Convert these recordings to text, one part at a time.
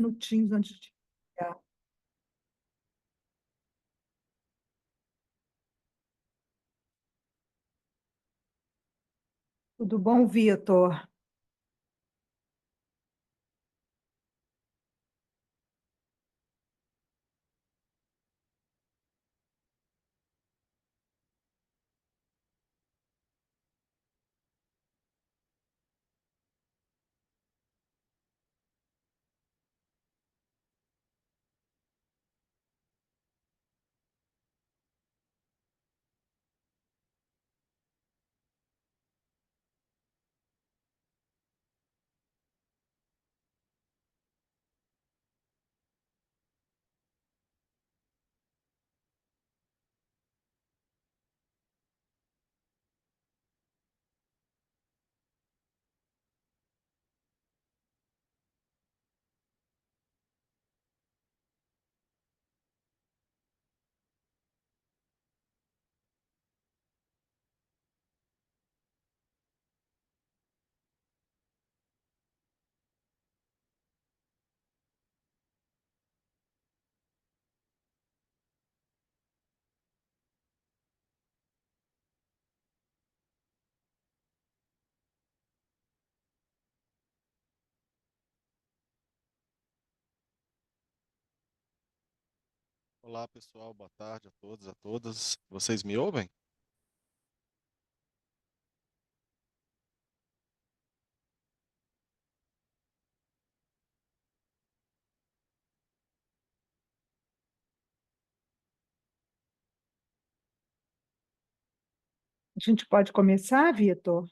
Minutinhos antes de chegar. Tudo bom, Vitor? Olá, pessoal. Boa tarde a todos, a todas. Vocês me ouvem? A gente pode começar, Vitor?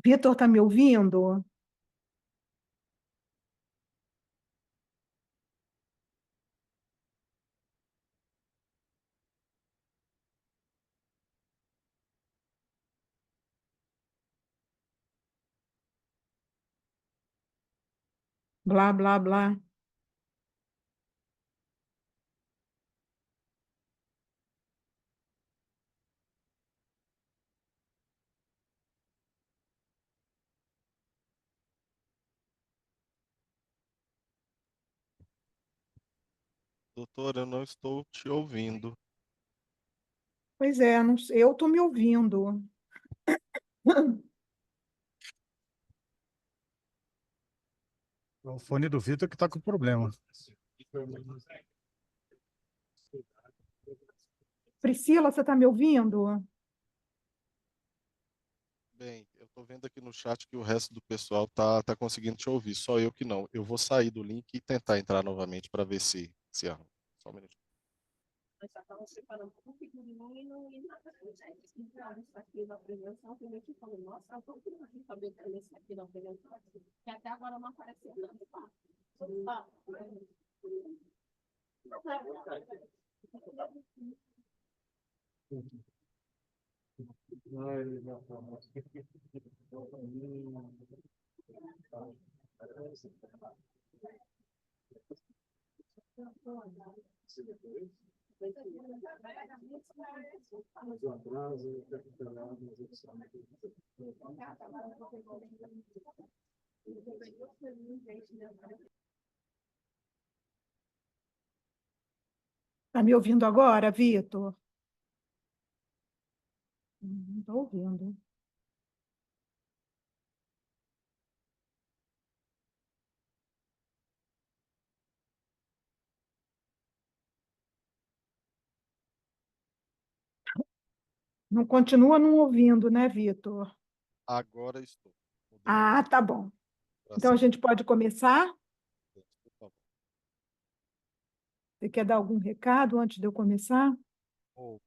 Vitor, está me ouvindo? Blá, blá, blá. Doutor, eu não estou te ouvindo. Pois é, não sei, eu estou me ouvindo. O fone do Vitor que tá com problema. Priscila, você está me ouvindo? Bem, eu estou vendo aqui no chat que o resto do pessoal tá conseguindo te ouvir, só eu que não. Eu vou sair do link e tentar entrar novamente para ver se arruma. Só um minuto. Nós já estávamos preparando um figurino e nada. Entraram isso aqui na apresentação, que eu falei, nossa, eu tô aqui também nesse aqui na apresentação, que até agora não apareceu nada. Está me ouvindo agora, Vitor? Não estou ouvindo. Não continua não ouvindo, né, Vitor? Agora estou. Mudei Ah, tá bom. para Então a cima. gente pode começar? Por favor. Você quer dar algum recado antes de eu começar? Vou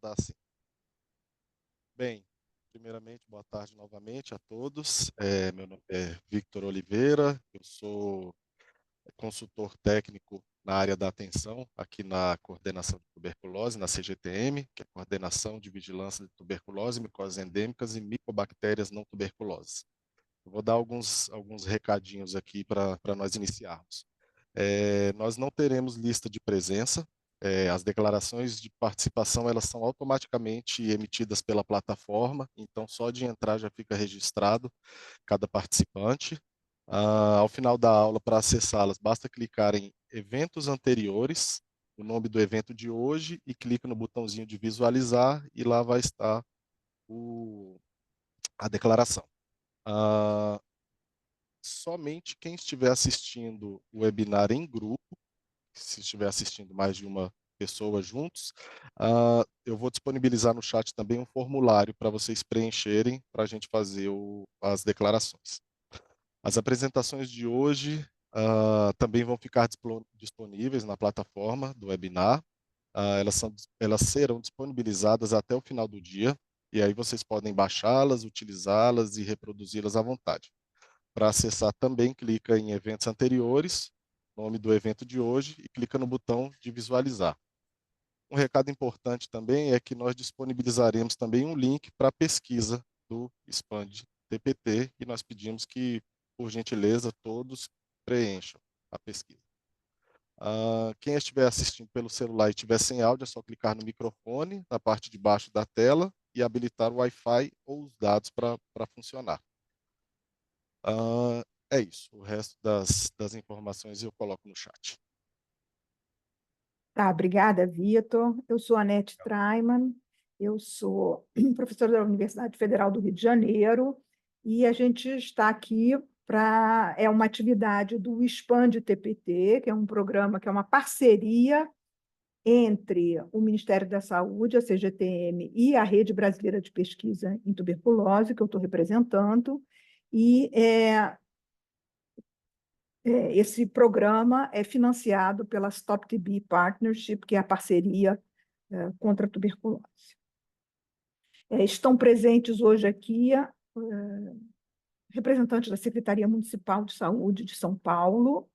dar sim. Bem, primeiramente, boa tarde novamente a todos. Meu nome é Victor Oliveira, eu sou consultor técnico na área da atenção, aqui na coordenação de tuberculose, na CGTM, que é a Coordenação de Vigilância de Tuberculose, Micoses Endêmicas e Micobactérias Não Tuberculosas. Eu vou dar alguns recadinhos aqui para nós iniciarmos. Nós não teremos lista de presença. As declarações de participação elas são automaticamente emitidas pela plataforma, então só de entrar já fica registrado cada participante. Ao final da aula, para acessá-las, basta clicar em eventos anteriores, o nome do evento de hoje, e clica no botãozinho de visualizar, e lá vai estar a declaração. Somente quem estiver assistindo o webinar em grupo, se estiver assistindo mais de uma pessoa juntos, eu vou disponibilizar no chat também um formulário para vocês preencherem para a gente fazer as declarações. As apresentações de hoje também vão ficar disponíveis na plataforma do webinar. Elas serão disponibilizadas até o final do dia, e aí vocês podem baixá-las, utilizá-las e reproduzi-las à vontade. Para acessar também, clica em eventos anteriores, nome do evento de hoje, e clica no botão de visualizar. Um recado importante também é que nós disponibilizaremos também um link para a pesquisa do Expand TPT, e nós pedimos que, por gentileza, todos preencham a pesquisa. Quem estiver assistindo pelo celular e estiver sem áudio, é só clicar no microfone, na parte de baixo da tela, e habilitar o Wi-Fi ou os dados para funcionar. É isso. O resto das informações eu coloco no chat. Tá, obrigada, Vitor. Eu sou Anete Traiman, eu sou professora da Universidade Federal do Rio de Janeiro, e a gente está aqui para... É uma atividade do Expand TPT, que é um programa, que é uma parceria entre o Ministério da Saúde, a CGTM, e a Rede Brasileira de Pesquisa em Tuberculose, que eu estou representando, e esse programa é financiado pela Stop TB Partnership, que é a parceria contra a tuberculose. Estão presentes hoje aqui representantes da Secretaria Municipal de Saúde de São Paulo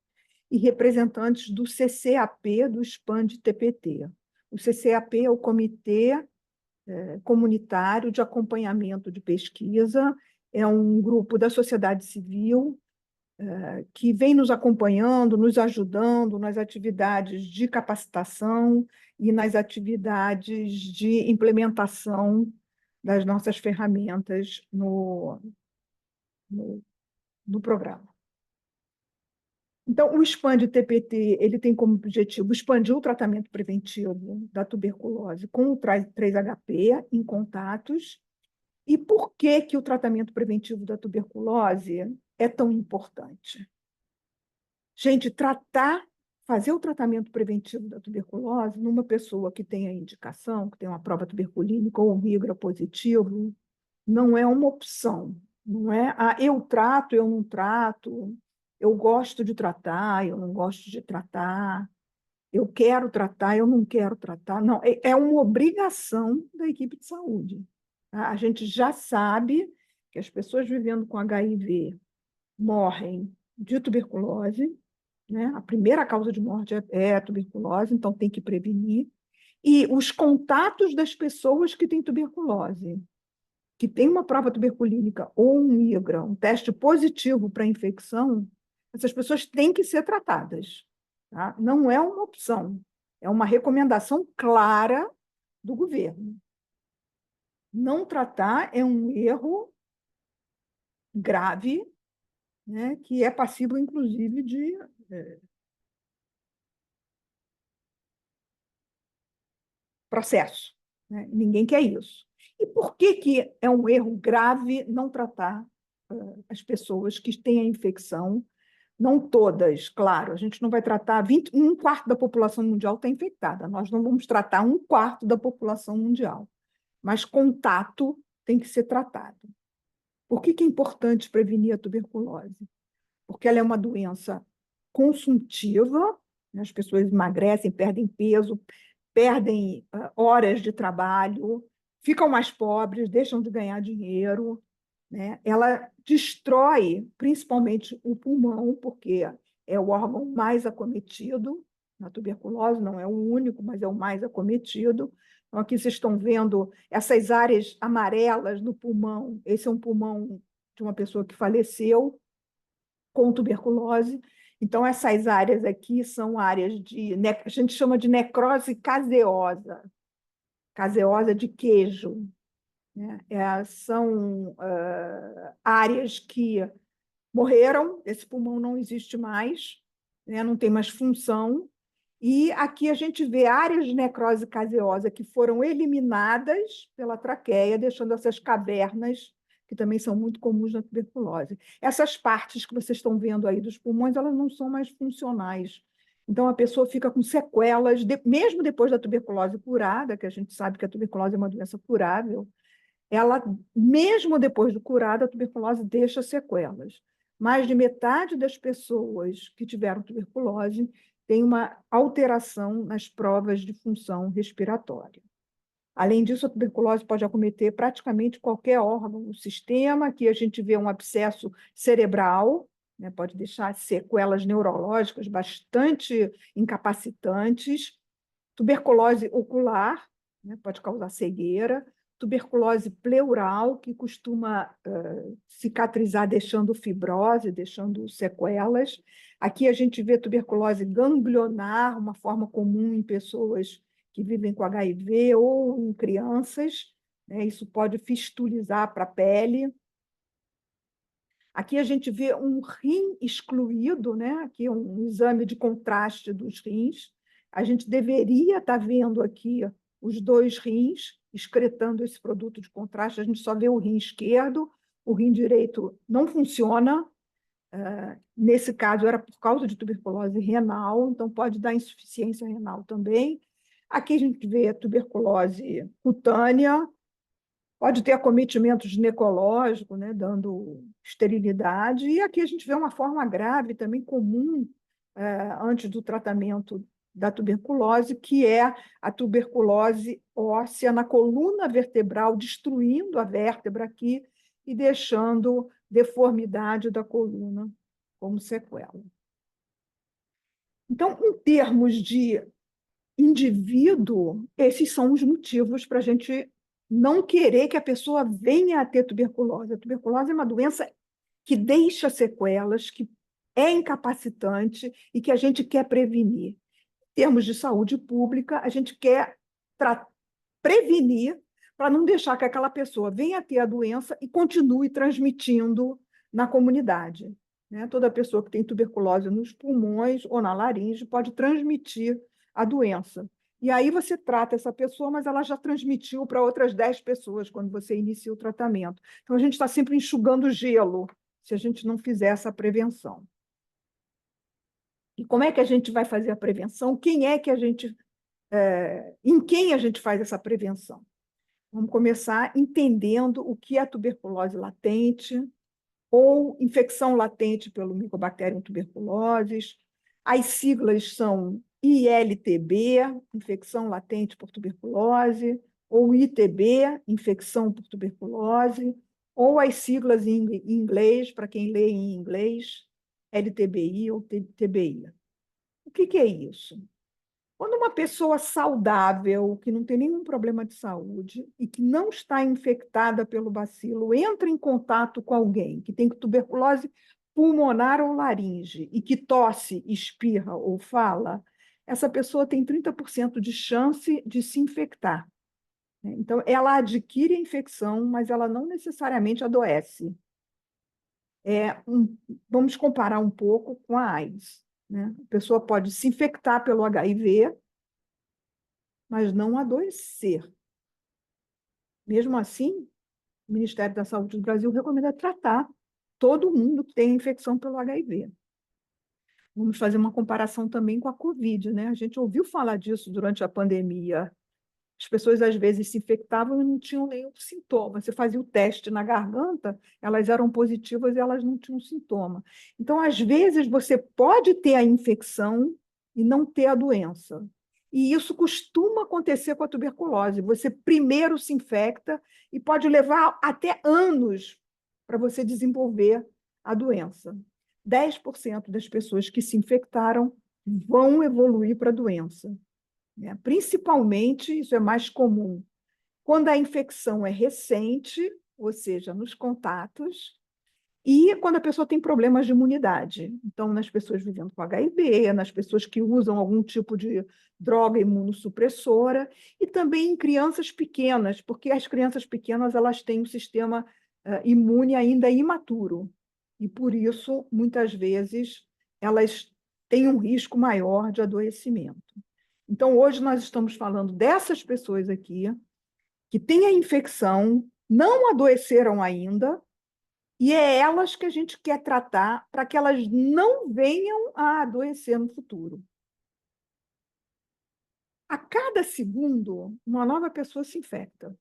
e representantes do CCAP, do Expand TPT. O CCAP é o Comitê Comunitário de Acompanhamento de Pesquisa, é um grupo da sociedade civil que vem nos acompanhando, nos ajudando nas atividades de capacitação e nas atividades de implementação das nossas ferramentas no programa. Então, o Expand TPT ele tem como objetivo expandir o tratamento preventivo da tuberculose com o 3HP em contatos. E por que o tratamento preventivo da tuberculose é tão importante? Gente, fazer o tratamento preventivo da tuberculose numa pessoa que tem a indicação, que tem uma prova tuberculínica ou um migra positivo, não é uma opção. Não é, eu trato, eu não trato, eu gosto de tratar, eu não gosto de tratar, eu quero tratar, eu não quero tratar. Não, é uma obrigação da equipe de saúde. A gente já sabe que as pessoas vivendo com HIV morrem de tuberculose, né? A primeira causa de morte é a tuberculose, então tem que prevenir. E os contatos das pessoas que têm tuberculose, que têm uma prova tuberculínica ou um migra, um teste positivo para infecção, essas pessoas têm que ser tratadas. Tá? Não é uma opção, é uma recomendação clara do governo. Não tratar é um erro grave, né, que é passível, inclusive, de processo. Né? Ninguém quer isso. E por que é um erro grave não tratar as pessoas que têm a infecção? Não todas, claro, a gente não vai tratar 1/4 da população mundial está infectada, nós não vamos tratar 1/4 da população mundial, mas contato tem que ser tratado. Por que é importante prevenir a tuberculose? Porque ela é uma doença consumptiva, né? As pessoas emagrecem, perdem peso, perdem horas de trabalho, ficam mais pobres, deixam de ganhar dinheiro, né? Ela destrói principalmente o pulmão, porque é o órgão mais acometido, na tuberculose, não é o único, mas é o mais acometido. Então, aqui vocês estão vendo essas áreas amarelas no pulmão. Esse é um pulmão de uma pessoa que faleceu com tuberculose. Então, essas áreas aqui são áreas a gente chama de necrose caseosa, caseosa de queijo, né? São áreas que morreram, esse pulmão não existe mais, né? Não tem mais função. E aqui a gente vê áreas de necrose caseosa que foram eliminadas pela traqueia, deixando essas cavernas, que também são muito comuns na tuberculose. Essas partes que vocês estão vendo aí dos pulmões, elas não são mais funcionais. Então, a pessoa fica com sequelas, mesmo depois da tuberculose curada, que a gente sabe que a tuberculose é uma doença curável, ela, mesmo depois de curada, a tuberculose deixa sequelas. Mais de metade das pessoas que tiveram tuberculose tem uma alteração nas provas de função respiratória. Além disso, a tuberculose pode acometer praticamente qualquer órgão do sistema. Aqui a gente vê um abscesso cerebral, né, pode deixar sequelas neurológicas bastante incapacitantes. Tuberculose ocular, né, pode causar cegueira. Tuberculose pleural, que costuma cicatrizar deixando fibrose, deixando sequelas. Aqui a gente vê tuberculose ganglionar, uma forma comum em pessoas que vivem com HIV ou em crianças, né? Isso pode fistulizar para a pele. Aqui a gente vê um rim excluído, né? Aqui um exame de contraste dos rins. A gente deveria estar vendo aqui os dois rins excretando esse produto de contraste. A gente só vê o rim esquerdo, o rim direito não funciona. Nesse caso, era por causa de tuberculose renal, então pode dar insuficiência renal também. Aqui a gente vê a tuberculose cutânea, pode ter acometimento ginecológico, né, dando esterilidade, e aqui a gente vê uma forma grave, também comum, antes do tratamento da tuberculose, que é a tuberculose óssea na coluna vertebral, destruindo a vértebra aqui e deixando deformidade da coluna como sequela. Então, em termos de indivíduo, esses são os motivos para a gente não querer que a pessoa venha a ter tuberculose. A tuberculose é uma doença que deixa sequelas, que é incapacitante e que a gente quer prevenir. Em termos de saúde pública, a gente quer prevenir para não deixar que aquela pessoa venha a ter a doença e continue transmitindo na comunidade, né? Toda pessoa que tem tuberculose nos pulmões ou na laringe pode transmitir a doença. E aí você trata essa pessoa, mas ela já transmitiu para outras 10 pessoas quando você inicia o tratamento. Então, a gente está sempre enxugando gelo se a gente não fizer essa prevenção. E como é que a gente vai fazer a prevenção? Em quem a gente faz essa prevenção? Vamos começar entendendo o que é tuberculose latente ou infecção latente pelo Mycobacterium tuberculosis. As siglas são ILTB, infecção latente por tuberculose, ou ITB, infecção por tuberculose, ou as siglas em inglês, para quem lê em inglês, LTBI ou TBI. O que é isso? Quando uma pessoa saudável, que não tem nenhum problema de saúde e que não está infectada pelo bacilo, entra em contato com alguém que tem tuberculose pulmonar ou laringe e que tosse, espirra ou fala, essa pessoa tem 30% de chance de se infectar. Então, ela adquire a infecção, mas ela não necessariamente adoece. Vamos comparar um pouco com a AIDS, né? A pessoa pode se infectar pelo HIV, mas não adoecer. Mesmo assim, o Ministério da Saúde do Brasil recomenda tratar todo mundo que tem infecção pelo HIV. Vamos fazer uma comparação também com a Covid, né? A gente ouviu falar disso durante a pandemia. As pessoas, às vezes, se infectavam e não tinham nenhum sintoma. Você fazia o teste na garganta, elas eram positivas e elas não tinham sintoma. Então, às vezes, você pode ter a infecção e não ter a doença. E isso costuma acontecer com a tuberculose. Você primeiro se infecta e pode levar até anos para você desenvolver a doença. 10% das pessoas que se infectaram vão evoluir para a doença, né? Principalmente, isso é mais comum, quando a infecção é recente, ou seja, nos contatos, e quando a pessoa tem problemas de imunidade. Então, nas pessoas vivendo com HIV, nas pessoas que usam algum tipo de droga imunossupressora, e também em crianças pequenas, porque as crianças pequenas elas têm um sistema imune ainda imaturo. E, por isso, muitas vezes, elas têm um risco maior de adoecimento. Então, hoje nós estamos falando dessas pessoas aqui, que têm a infecção, não adoeceram ainda, e é elas que a gente quer tratar para que elas não venham a adoecer no futuro. A cada segundo, uma nova pessoa se infecta.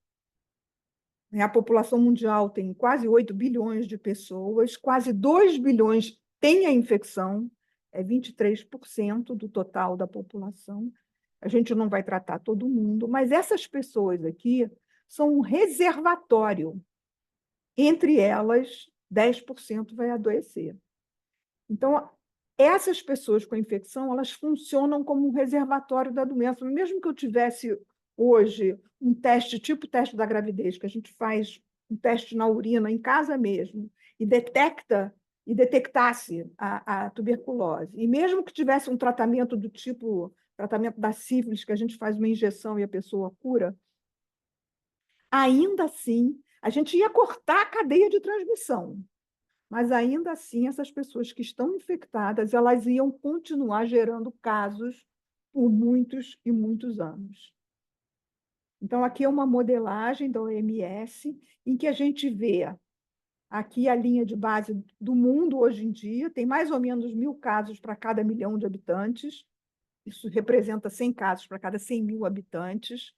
A população mundial tem quase 8 bilhões de pessoas, quase 2 bilhões têm a infecção, é 23% do total da população. A gente não vai tratar todo mundo, mas essas pessoas aqui são um reservatório. Entre elas, 10% vai adoecer. Então, essas pessoas com infecção, elas funcionam como um reservatório da doença. Mesmo que eu tivesse hoje um teste, tipo o teste da gravidez, que a gente faz um teste na urina, em casa mesmo, e detectasse a tuberculose, e mesmo que tivesse um tratamento do tipo tratamento da sífilis, que a gente faz uma injeção e a pessoa cura, ainda assim, a gente ia cortar a cadeia de transmissão. Mas, ainda assim, essas pessoas que estão infectadas, elas iam continuar gerando casos por muitos e muitos anos. Então, aqui é uma modelagem da OMS, em que a gente vê aqui a linha de base do mundo hoje em dia, tem mais ou menos 1.000 casos para cada 1 milhão de habitantes, isso representa 100 casos para cada 100 mil habitantes.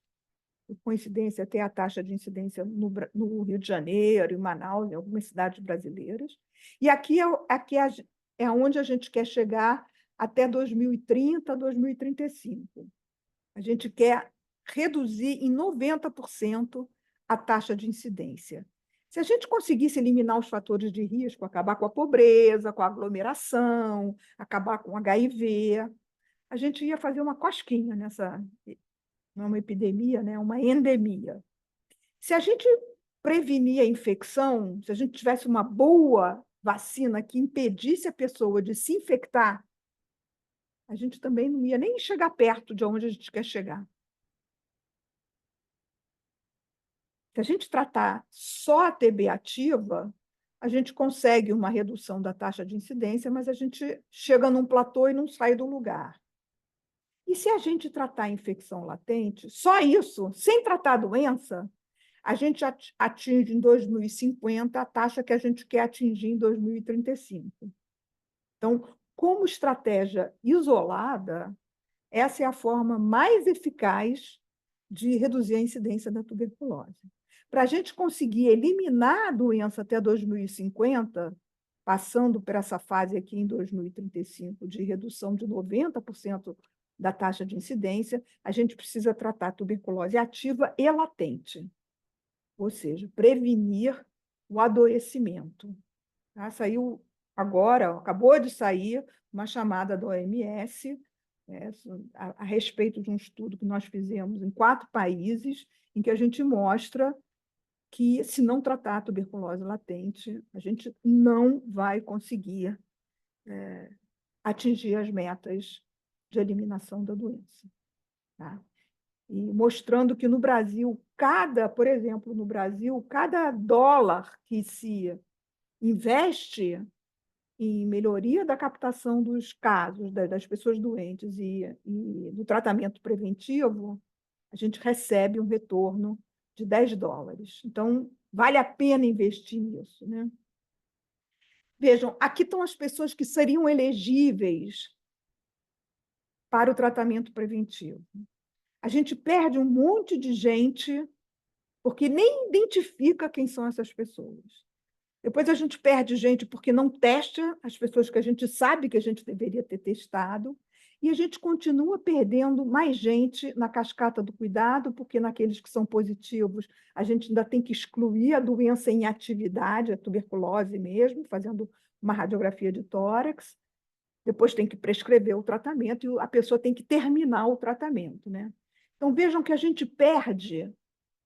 Por coincidência, até a taxa de incidência no Rio de Janeiro, em Manaus, em algumas cidades brasileiras. E aqui é onde a gente quer chegar até 2030, 2035. A gente quer reduzir em 90% a taxa de incidência. Se a gente conseguisse eliminar os fatores de risco, acabar com a pobreza, com a aglomeração, acabar com o HIV, a gente ia fazer uma cosquinha nessa... Não é uma epidemia, né? É uma endemia. Se a gente prevenir a infecção, se a gente tivesse uma boa vacina que impedisse a pessoa de se infectar, a gente também não ia nem chegar perto de onde a gente quer chegar. Se a gente tratar só a TB ativa, a gente consegue uma redução da taxa de incidência, mas a gente chega num platô e não sai do lugar. E se a gente tratar a infecção latente, só isso, sem tratar a doença, a gente atinge em 2050 a taxa que a gente quer atingir em 2035. Então, como estratégia isolada, essa é a forma mais eficaz de reduzir a incidência da tuberculose. Para a gente conseguir eliminar a doença até 2050, passando por essa fase aqui em 2035 de redução de 90% da taxa de incidência, a gente precisa tratar a tuberculose ativa e latente, ou seja, prevenir o adoecimento. Tá? Saiu agora, acabou de sair uma chamada da OMS a respeito de um estudo que nós fizemos em 4 países, em que a gente mostra que, se não tratar a tuberculose latente, a gente não vai conseguir atingir as metas de eliminação da doença. Tá? E mostrando que no Brasil, por exemplo, no Brasil, cada dólar que se investe em melhoria da captação dos casos, das pessoas doentes e do tratamento preventivo, a gente recebe um retorno de $10. Então, vale a pena investir nisso, né? Vejam, aqui estão as pessoas que seriam elegíveis para o tratamento preventivo. A gente perde um monte de gente porque nem identifica quem são essas pessoas. Depois a gente perde gente porque não testa as pessoas que a gente sabe que a gente deveria ter testado, e a gente continua perdendo mais gente na cascata do cuidado, porque naqueles que são positivos a gente ainda tem que excluir a doença em atividade, a tuberculose mesmo, fazendo uma radiografia de tórax, depois tem que prescrever o tratamento e a pessoa tem que terminar o tratamento, né? Então, vejam que a gente perde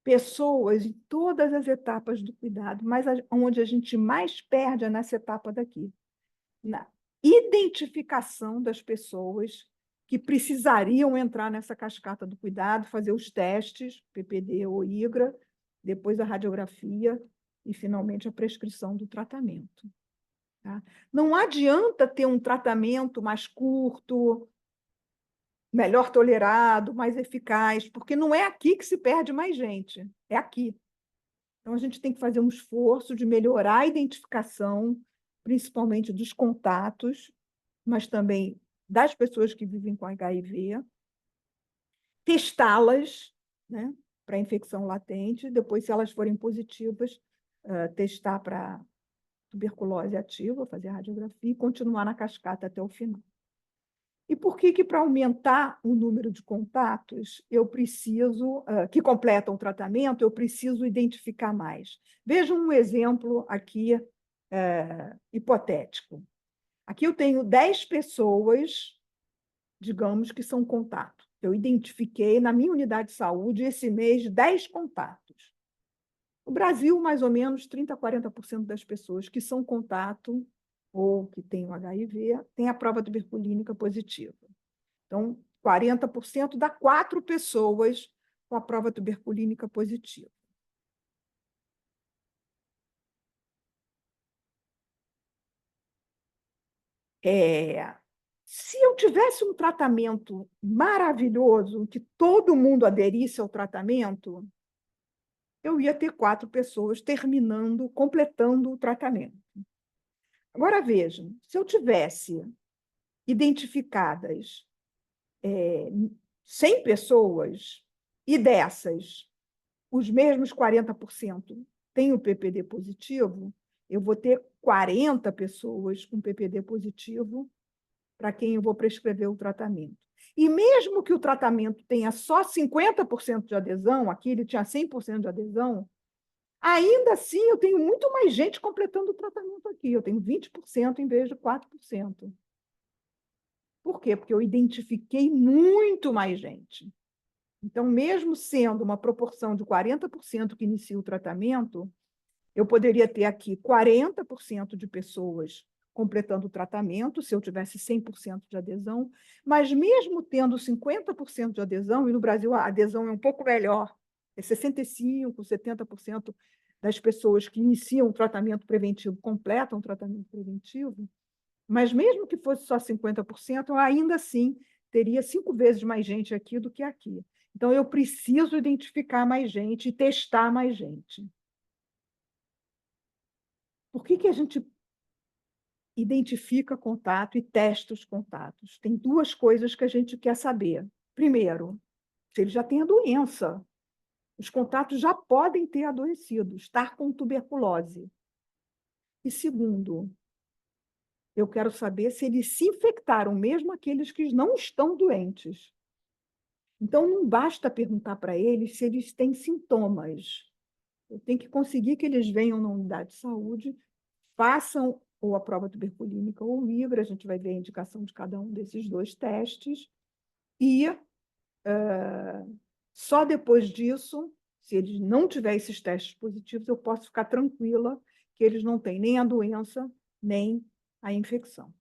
pessoas em todas as etapas do cuidado, mas onde a gente mais perde é nessa etapa daqui, na identificação das pessoas que precisariam entrar nessa cascata do cuidado, fazer os testes, PPD ou IGRA, depois a radiografia e, finalmente, a prescrição do tratamento. Tá? Não adianta ter um tratamento mais curto, melhor tolerado, mais eficaz, porque não é aqui que se perde mais gente, é aqui. Então, a gente tem que fazer um esforço de melhorar a identificação, principalmente dos contatos, mas também das pessoas que vivem com HIV, testá-las, né, para infecção latente, depois, se elas forem positivas, testar para tuberculose ativa, fazer a radiografia e continuar na cascata até o final. E por que para aumentar o número de contatos, eu preciso, que completam o tratamento, eu preciso identificar mais? Vejam um exemplo aqui hipotético. Aqui eu tenho 10 pessoas, digamos, que são contato. Eu identifiquei na minha unidade de saúde esse mês 10 contatos. No Brasil, mais ou menos 30% a 40% das pessoas que são contato ou que têm o HIV têm a prova tuberculínica positiva. Então, 40% dá 4 pessoas com a prova tuberculínica positiva. Se eu tivesse um tratamento maravilhoso, que todo mundo aderisse ao tratamento, eu ia ter 4 pessoas completando o tratamento. Agora, vejam, se eu tivesse identificadas 100 pessoas, e dessas, os mesmos 40% têm o PPD positivo, eu vou ter 40 pessoas com PPD positivo para quem eu vou prescrever o tratamento. E mesmo que o tratamento tenha só 50% de adesão, aqui ele tinha 100% de adesão, ainda assim eu tenho muito mais gente completando o tratamento aqui. Eu tenho 20% em vez de 4%. Por quê? Porque eu identifiquei muito mais gente. Então, mesmo sendo uma proporção de 40% que inicia o tratamento, eu poderia ter aqui 40% de pessoas completando o tratamento, se eu tivesse 100% de adesão, mas mesmo tendo 50% de adesão, e no Brasil a adesão é um pouco melhor, é 65%, 70% das pessoas que iniciam o tratamento preventivo completam o tratamento preventivo, mas mesmo que fosse só 50%, eu ainda assim teria 5 vezes mais gente aqui do que aqui. Então, eu preciso identificar mais gente e testar mais gente. Por que a gente identifica contato e testa os contatos? Tem 2 coisas que a gente quer saber. Primeiro, se ele já tem a doença. Os contatos já podem ter adoecido, estar com tuberculose. E segundo, eu quero saber se eles se infectaram, mesmo aqueles que não estão doentes. Então, não basta perguntar para eles se eles têm sintomas. Eu tenho que conseguir que eles venham na unidade de saúde, façam ou a prova tuberculínica ou o IGRA, a gente vai ver a indicação de cada um desses 2 testes, e só depois disso, se eles não tiverem esses testes positivos, eu posso ficar tranquila que eles não têm nem a doença, nem a infecção.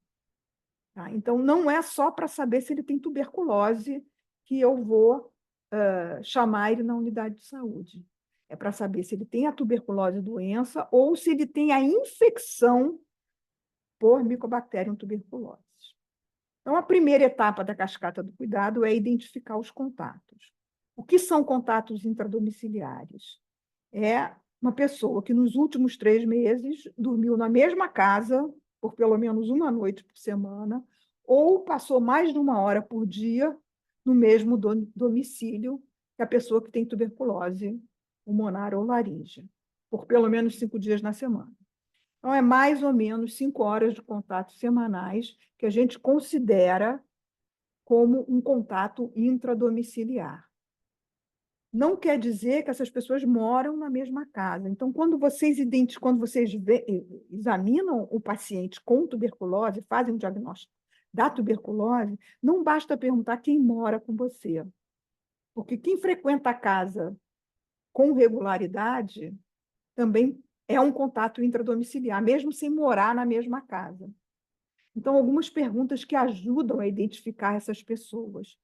Tá? Então, não é só para saber se ele tem tuberculose que eu vou chamar ele na unidade de saúde. É para saber se ele tem a tuberculose doença ou se ele tem a infecção por Mycobacterium tuberculosis. Então, a primeira etapa da cascata do cuidado é identificar os contatos. O que são contatos intradomiciliares? É uma pessoa que nos últimos 3 meses dormiu na mesma casa por pelo menos uma noite por semana ou passou mais de 1 hora por dia no mesmo domicílio que a pessoa que tem tuberculose pulmonar ou laríngea, por pelo menos 5 dias na semana. Então, é mais ou menos 5 horas de contato semanais que a gente considera como um contato intradomiciliar. Não quer dizer que essas pessoas moram na mesma casa. Então, quando vocês examinam o paciente com tuberculose, fazem um diagnóstico da tuberculose, não basta perguntar quem mora com você, porque quem frequenta a casa com regularidade também é um contato intradomiciliar, mesmo sem morar na mesma casa. Então, algumas perguntas que ajudam a identificar essas pessoas.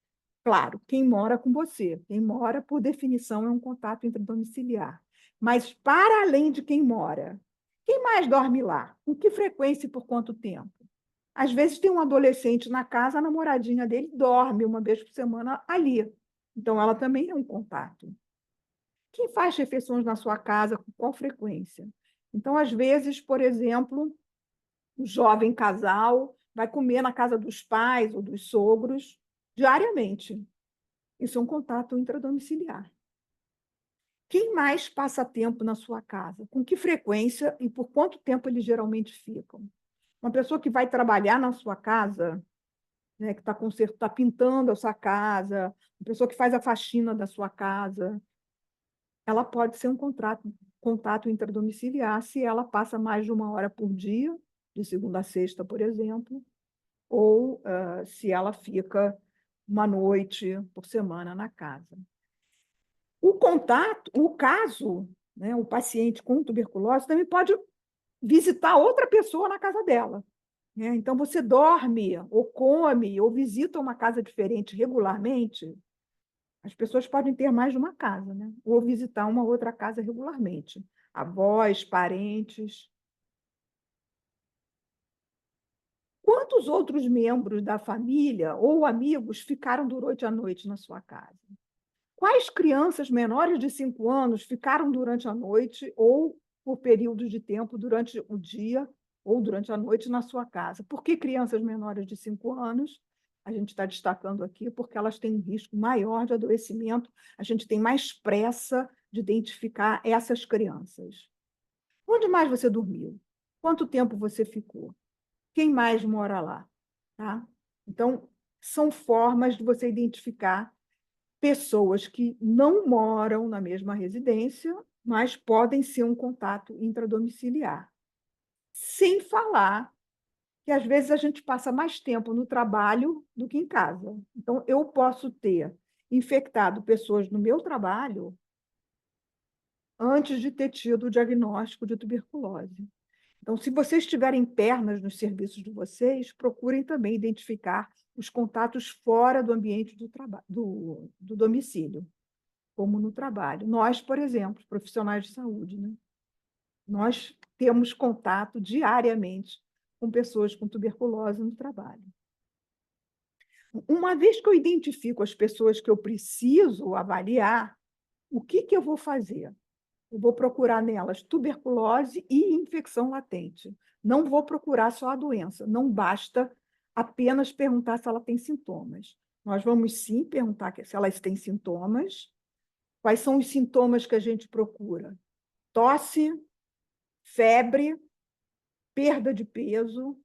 Claro, quem mora com você. Quem mora, por definição, é um contato intradomiciliar. Mas, para além de quem mora, quem mais dorme lá? Com que frequência e por quanto tempo? Às vezes tem um adolescente na casa, a namoradinha dele dorme uma vez por semana ali. Então, ela também é um contato. Quem faz refeições na sua casa, com qual frequência? Então, às vezes, por exemplo, o jovem casal vai comer na casa dos pais ou dos sogros diariamente. Isso é um contato intradomiciliar. Quem mais passa tempo na sua casa? Com que frequência e por quanto tempo eles geralmente ficam? Uma pessoa que vai trabalhar na sua casa, né, que está pintando a sua casa, uma pessoa que faz a faxina da sua casa, ela pode ser um contato intradomiciliar se ela passa mais de 1 hora por dia, de segunda a sexta, por exemplo, ou se ela fica uma noite por semana na casa. O caso, né, o paciente com tuberculose também pode visitar outra pessoa na casa dela. Né? Então, você dorme, ou come, ou visita uma casa diferente regularmente. As pessoas podem ter mais de uma casa, né? Ou visitar uma outra casa regularmente. Avós, parentes. Quantos outros membros da família ou amigos ficaram durante a noite na sua casa? Quais crianças menores de 5 anos ficaram durante a noite ou por períodos de tempo durante o dia ou durante a noite na sua casa? Por que crianças menores de 5 anos? A gente está destacando aqui porque elas têm um risco maior de adoecimento, a gente tem mais pressa de identificar essas crianças. Onde mais você dormiu? Quanto tempo você ficou? Quem mais mora lá? Tá? Então, são formas de você identificar pessoas que não moram na mesma residência, mas podem ser um contato intradomiciliar. Sem falar que, às vezes, a gente passa mais tempo no trabalho do que em casa. Então, eu posso ter infectado pessoas no meu trabalho antes de ter tido o diagnóstico de tuberculose. Então, se vocês tiverem pernas nos serviços de vocês, procurem também identificar os contatos fora do ambiente do domicílio, como no trabalho. Nós, por exemplo, profissionais de saúde, né? Nós temos contato diariamente com pessoas com tuberculose no trabalho. Uma vez que eu identifico as pessoas que eu preciso avaliar, o que eu vou fazer? Eu vou procurar nelas tuberculose e infecção latente. Não vou procurar só a doença. Não basta apenas perguntar se ela tem sintomas. Nós vamos sim perguntar se elas têm sintomas. Quais são os sintomas que a gente procura? Tosse, febre, perda de peso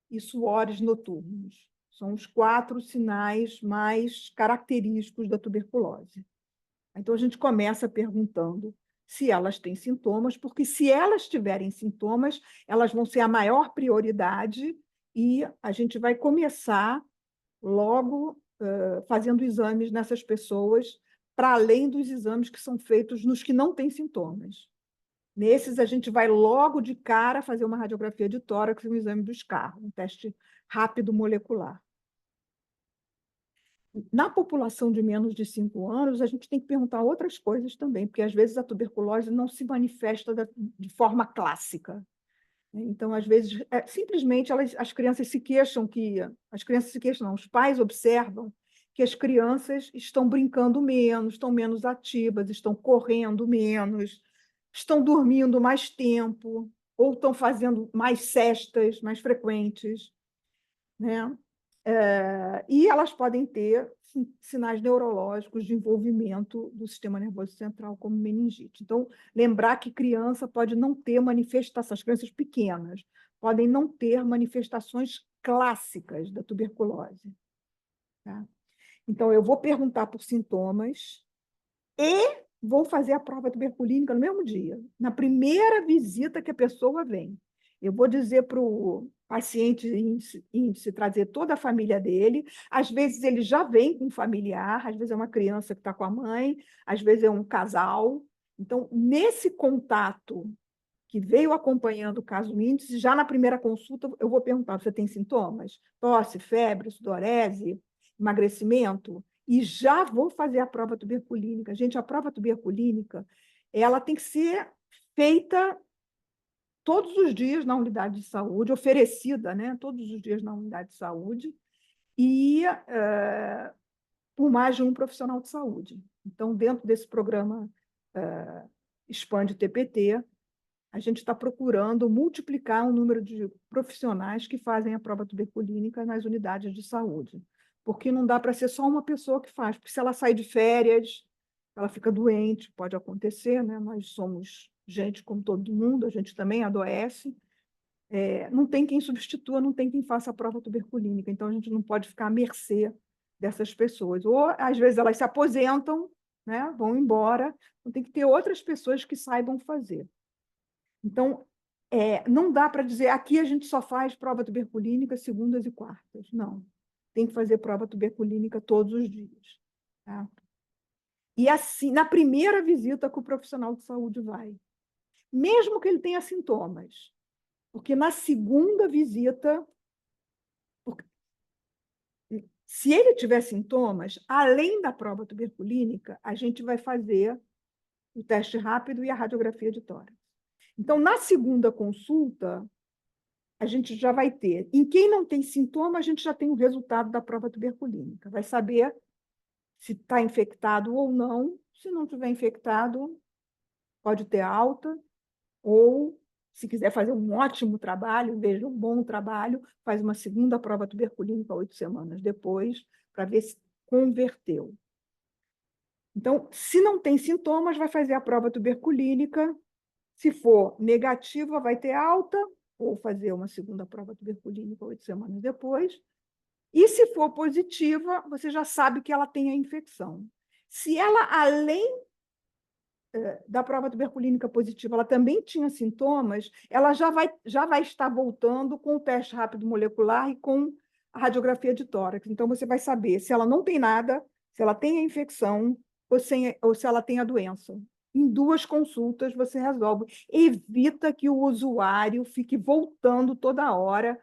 e suores noturnos. São os 4 sinais mais característicos da tuberculose. Então, a gente começa perguntando se elas têm sintomas, porque se elas tiverem sintomas, elas vão ser a maior prioridade e a gente vai começar logo fazendo exames nessas pessoas, para além dos exames que são feitos nos que não têm sintomas. Nesses, a gente vai logo de cara fazer uma radiografia de tórax e um exame do escarro, um teste rápido molecular. Na população de menos de 5 anos, a gente tem que perguntar outras coisas também, porque às vezes a tuberculose não se manifesta de forma clássica. Então, às vezes, simplesmente as crianças se queixam não, os pais observam que as crianças estão brincando menos, estão menos ativas, estão correndo menos, estão dormindo mais tempo, ou estão fazendo mais cestas mais frequentes, né? E elas podem ter sinais neurológicos de envolvimento do sistema nervoso central, como meningite. Então, lembrar que criança pode não ter manifestações, crianças pequenas podem não ter manifestações clássicas da tuberculose. Tá? Então, eu vou perguntar por sintomas e vou fazer a prova tuberculínica no mesmo dia, na primeira visita que a pessoa vem. Eu vou dizer para o paciente índice trazer toda a família dele. Às vezes ele já vem com um familiar, às vezes é uma criança que está com a mãe, às vezes é um casal. Então, nesse contato que veio acompanhando o caso índice, já na primeira consulta eu vou perguntar: você tem sintomas? Tosse, febre, sudorese, emagrecimento? E já vou fazer a prova tuberculínica. Gente, a prova tuberculínica, ela tem que ser feita todos os dias na unidade de saúde, oferecida, né, todos os dias na unidade de saúde, e por mais de um profissional de saúde. Então, dentro desse programa Expande TPT, a gente está procurando multiplicar o número de profissionais que fazem a prova tuberculínica nas unidades de saúde, porque não dá para ser só uma pessoa que faz, porque se ela sai de férias, ela fica doente, pode acontecer, né? Nós somos gente como todo mundo, a gente também adoece, não tem quem substitua, não tem quem faça a prova tuberculínica, então a gente não pode ficar à mercê dessas pessoas. Ou, às vezes, elas se aposentam, né? Vão embora, então tem que ter outras pessoas que saibam fazer. Então, não dá para dizer, aqui a gente só faz prova tuberculínica segundas e quartas. Não, tem que fazer prova tuberculínica todos os dias. Tá? E assim, na primeira visita que o profissional de saúde vai, mesmo que ele tenha sintomas, porque na segunda visita, se ele tiver sintomas, além da prova tuberculínica, a gente vai fazer o teste rápido e a radiografia de tórax. Então, na segunda consulta, a gente já vai ter. Em quem não tem sintoma, a gente já tem o resultado da prova tuberculínica. Vai saber se está infectado ou não. Se não tiver infectado, pode ter alta, ou, se quiser fazer um ótimo trabalho, veja um bom trabalho, faz uma segunda prova tuberculínica 8 semanas depois, para ver se converteu. Então, se não tem sintomas, vai fazer a prova tuberculínica. Se for negativa, vai ter alta, ou fazer uma segunda prova tuberculínica 8 semanas depois. E se for positiva, você já sabe que ela tem a infecção. Se ela, além da prova tuberculínica positiva, ela também tinha sintomas, ela já vai estar voltando com o teste rápido molecular e com a radiografia de tórax. Então, você vai saber se ela não tem nada, se ela tem a infecção ou se ela tem a doença. Em 2 consultas, você resolve. Evita que o usuário fique voltando toda hora,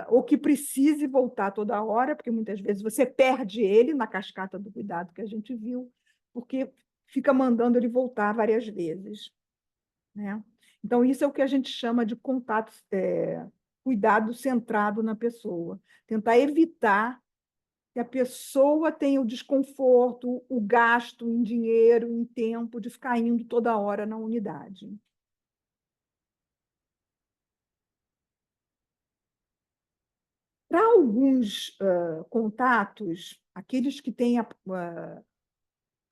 ou que precise voltar toda hora, porque muitas vezes você perde ele na cascata do cuidado que a gente viu, porque fica mandando ele voltar várias vezes. Né? Então, isso é o que a gente chama de contato, cuidado centrado na pessoa. Tentar evitar que a pessoa tenha o desconforto, o gasto em dinheiro, em tempo, de ficar indo toda hora na unidade. Para alguns contatos, aqueles que têm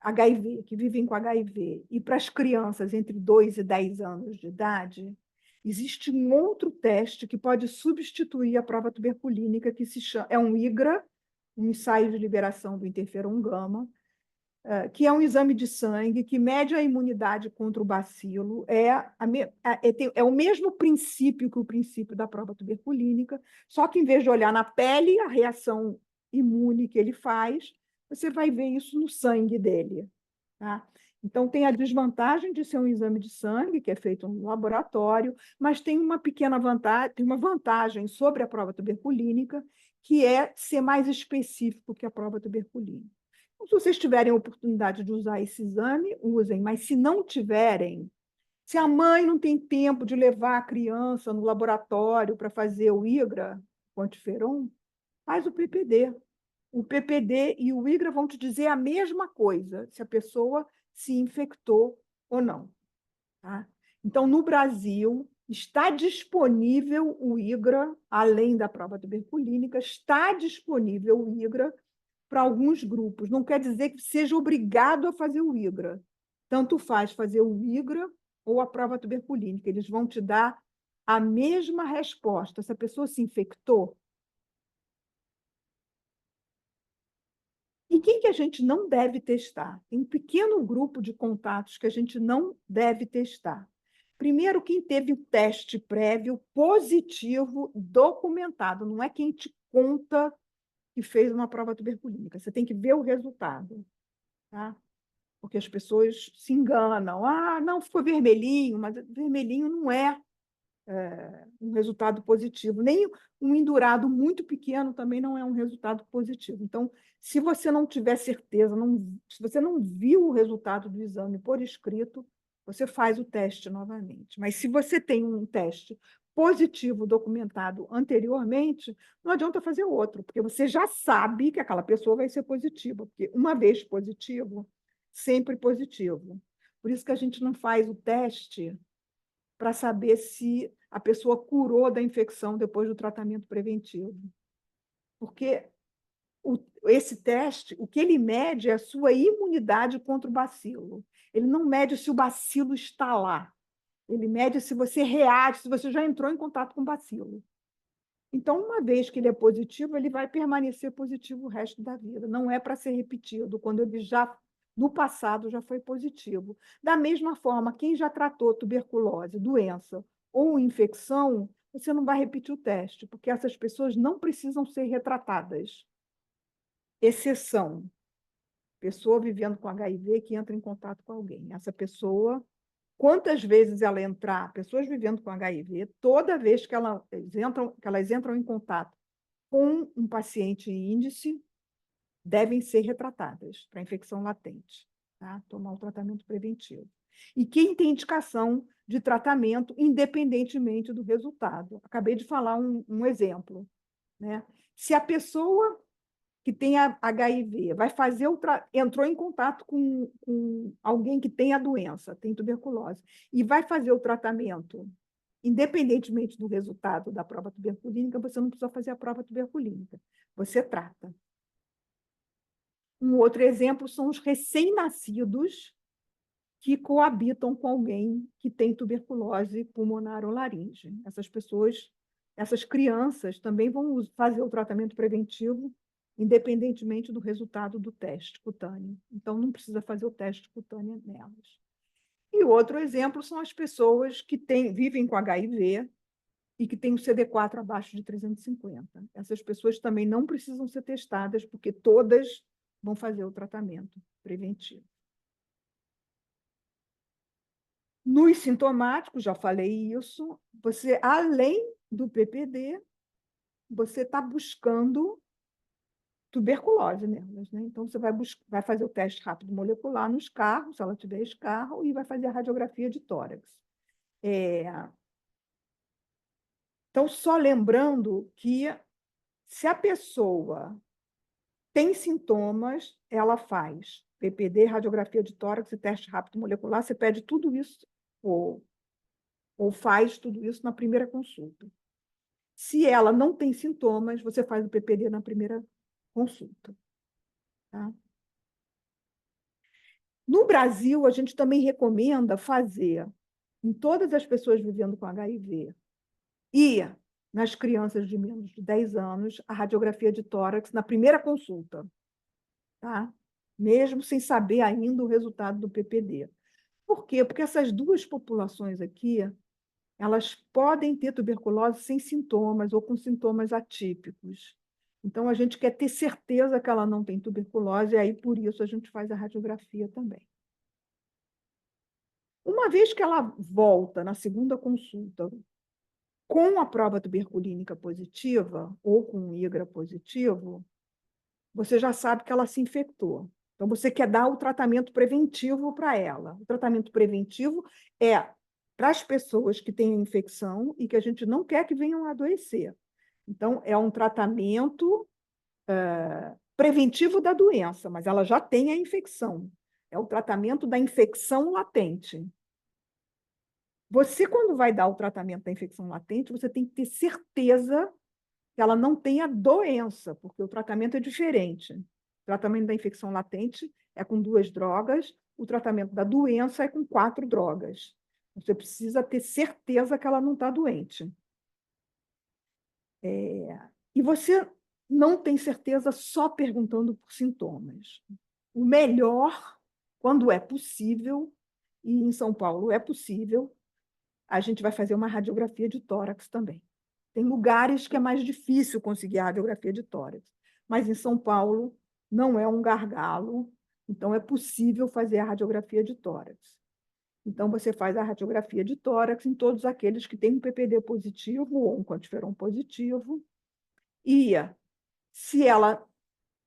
HIV, que vivem com HIV, e para as crianças entre 2 e 10 anos de idade, existe um outro teste que pode substituir a prova tuberculínica, que é um IGRA, um ensaio de liberação do interferon gama, que é um exame de sangue que mede a imunidade contra o bacilo. É o mesmo princípio que o princípio da prova tuberculínica, só que, em vez de olhar na pele a reação imune que ele faz, você vai ver isso no sangue dele. Tá? Então, tem a desvantagem de ser um exame de sangue, que é feito no laboratório, mas tem uma pequena vantagem, tem uma vantagem sobre a prova tuberculínica, que é ser mais específico que a prova tuberculínica. Então, se vocês tiverem a oportunidade de usar esse exame, usem, mas se não tiverem, se a mãe não tem tempo de levar a criança no laboratório para fazer o IGRA, quantiferon, faz o PPD. O PPD e o IGRA vão te dizer a mesma coisa, se a pessoa se infectou ou não. Tá? Então, no Brasil, está disponível o IGRA, além da prova tuberculínica, está disponível o IGRA para alguns grupos. Não quer dizer que seja obrigado a fazer o IGRA. Tanto faz fazer o IGRA ou a prova tuberculínica. Eles vão te dar a mesma resposta. Se a pessoa se infectou. E quem que a gente não deve testar? Tem um pequeno grupo de contatos que a gente não deve testar. Primeiro, quem teve o teste prévio positivo documentado, não é quem te conta que fez uma prova tuberculínica. Você tem que ver o resultado, tá? Porque as pessoas se enganam. Ah, não, ficou vermelhinho, mas vermelhinho não é um resultado positivo. Nem um endurado muito pequeno também não é um resultado positivo. Então, se você não tiver certeza, se você não viu o resultado do exame por escrito, você faz o teste novamente. Mas se você tem um teste positivo documentado anteriormente, não adianta fazer outro, porque você já sabe que aquela pessoa vai ser positiva, porque uma vez positivo, sempre positivo. Por isso que a gente não faz o teste para saber se a pessoa curou da infecção depois do tratamento preventivo. Porque esse teste, o que ele mede é a sua imunidade contra o bacilo. Ele não mede se o bacilo está lá. Ele mede se você reage, se você já entrou em contato com o bacilo. Então, uma vez que ele é positivo, ele vai permanecer positivo o resto da vida. Não é para ser repetido, quando ele já, no passado, já foi positivo. Da mesma forma, quem já tratou tuberculose, doença ou infecção, você não vai repetir o teste, porque essas pessoas não precisam ser retratadas. Exceção, pessoa vivendo com HIV que entra em contato com alguém. Essa pessoa, quantas vezes ela entrar, pessoas vivendo com HIV, toda vez que elas entram em contato com um paciente índice, devem ser retratadas para infecção latente, tá? Tomar o tratamento preventivo. E quem tem indicação de tratamento, independentemente do resultado. Acabei de falar um exemplo, né? Se a pessoa que tem HIV vai fazer entrou em contato com alguém que tem a doença, tem tuberculose, e vai fazer o tratamento, independentemente do resultado da prova tuberculínica, você não precisa fazer a prova tuberculínica, você trata. Um outro exemplo são os recém-nascidos que coabitam com alguém que tem tuberculose pulmonar ou laringe. Essas pessoas, essas crianças também vão fazer o tratamento preventivo independentemente do resultado do teste cutâneo. Então, não precisa fazer o teste cutâneo nelas. E outro exemplo são as pessoas que vivem com HIV e que têm o CD4 abaixo de 350. Essas pessoas também não precisam ser testadas, porque todas vão fazer o tratamento preventivo. Nos sintomáticos, já falei isso, você, além do PPD, você está buscando tuberculose nelas, né? Então, você vai fazer o teste rápido molecular nos carros, se ela tiver escarro, e vai fazer a radiografia de tórax. Então, só lembrando que se a pessoa tem sintomas, ela faz PPD, radiografia de tórax e teste rápido molecular, você pede tudo isso, ou faz tudo isso na primeira consulta. Se ela não tem sintomas, você faz o PPD na primeira consulta. Tá? No Brasil, a gente também recomenda fazer em todas as pessoas vivendo com HIV e nas crianças de menos de 10 anos a radiografia de tórax na primeira consulta, tá? Mesmo sem saber ainda o resultado do PPD. Por quê? Porque essas duas populações aqui, elas podem ter tuberculose sem sintomas ou com sintomas atípicos. Então, a gente quer ter certeza que ela não tem tuberculose, e aí, por isso, a gente faz a radiografia também. Uma vez que ela volta na segunda consulta com a prova tuberculínica positiva ou com um IGRA positivo, você já sabe que ela se infectou. Então, você quer dar o tratamento preventivo para ela. O tratamento preventivo é para as pessoas que têm infecção e que a gente não quer que venham a adoecer. Então, é um tratamento preventivo da doença, mas ela já tem a infecção. É o tratamento da infecção latente. Você, quando vai dar o tratamento da infecção latente, você tem que ter certeza que ela não tem a doença, porque o tratamento é diferente. O tratamento da infecção latente é com 2 drogas, o tratamento da doença é com 4 drogas. Você precisa ter certeza que ela não está doente. E você não tem certeza só perguntando por sintomas. O melhor, quando é possível, e em São Paulo é possível, a gente vai fazer uma radiografia de tórax também. Tem lugares que é mais difícil conseguir a radiografia de tórax, mas em São Paulo não é um gargalo, então é possível fazer a radiografia de tórax. Então, você faz a radiografia de tórax em todos aqueles que têm um PPD positivo ou um quantiferon positivo, e se ela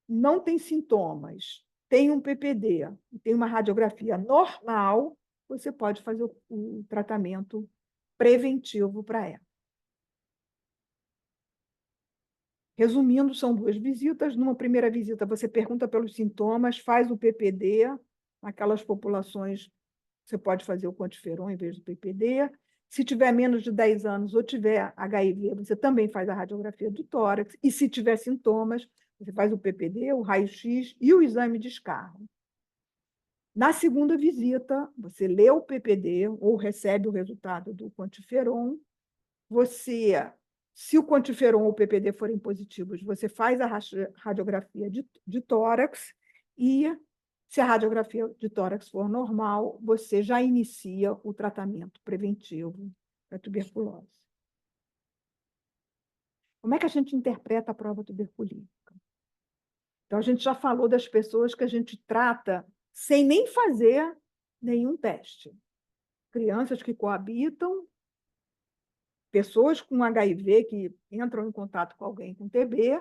não tem sintomas, tem um PPD, tem uma radiografia normal, você pode fazer o tratamento preventivo para ela. Resumindo, são 2 visitas. Numa primeira visita, você pergunta pelos sintomas, faz o PPD, naquelas populações você pode fazer o quantiferon em vez do PPD. Se tiver menos de 10 anos ou tiver HIV, você também faz a radiografia do tórax. E se tiver sintomas, você faz o PPD, o raio-x e o exame de escarro. Na segunda visita, você lê o PPD ou recebe o resultado do quantiferon. Se o quantiferon ou o PPD forem positivos, você faz a radiografia de tórax e, se a radiografia de tórax for normal, você já inicia o tratamento preventivo da tuberculose. Como é que a gente interpreta a prova tuberculínica? Então, a gente já falou das pessoas que a gente trata sem nem fazer nenhum teste. Crianças que coabitam, pessoas com HIV que entram em contato com alguém com TB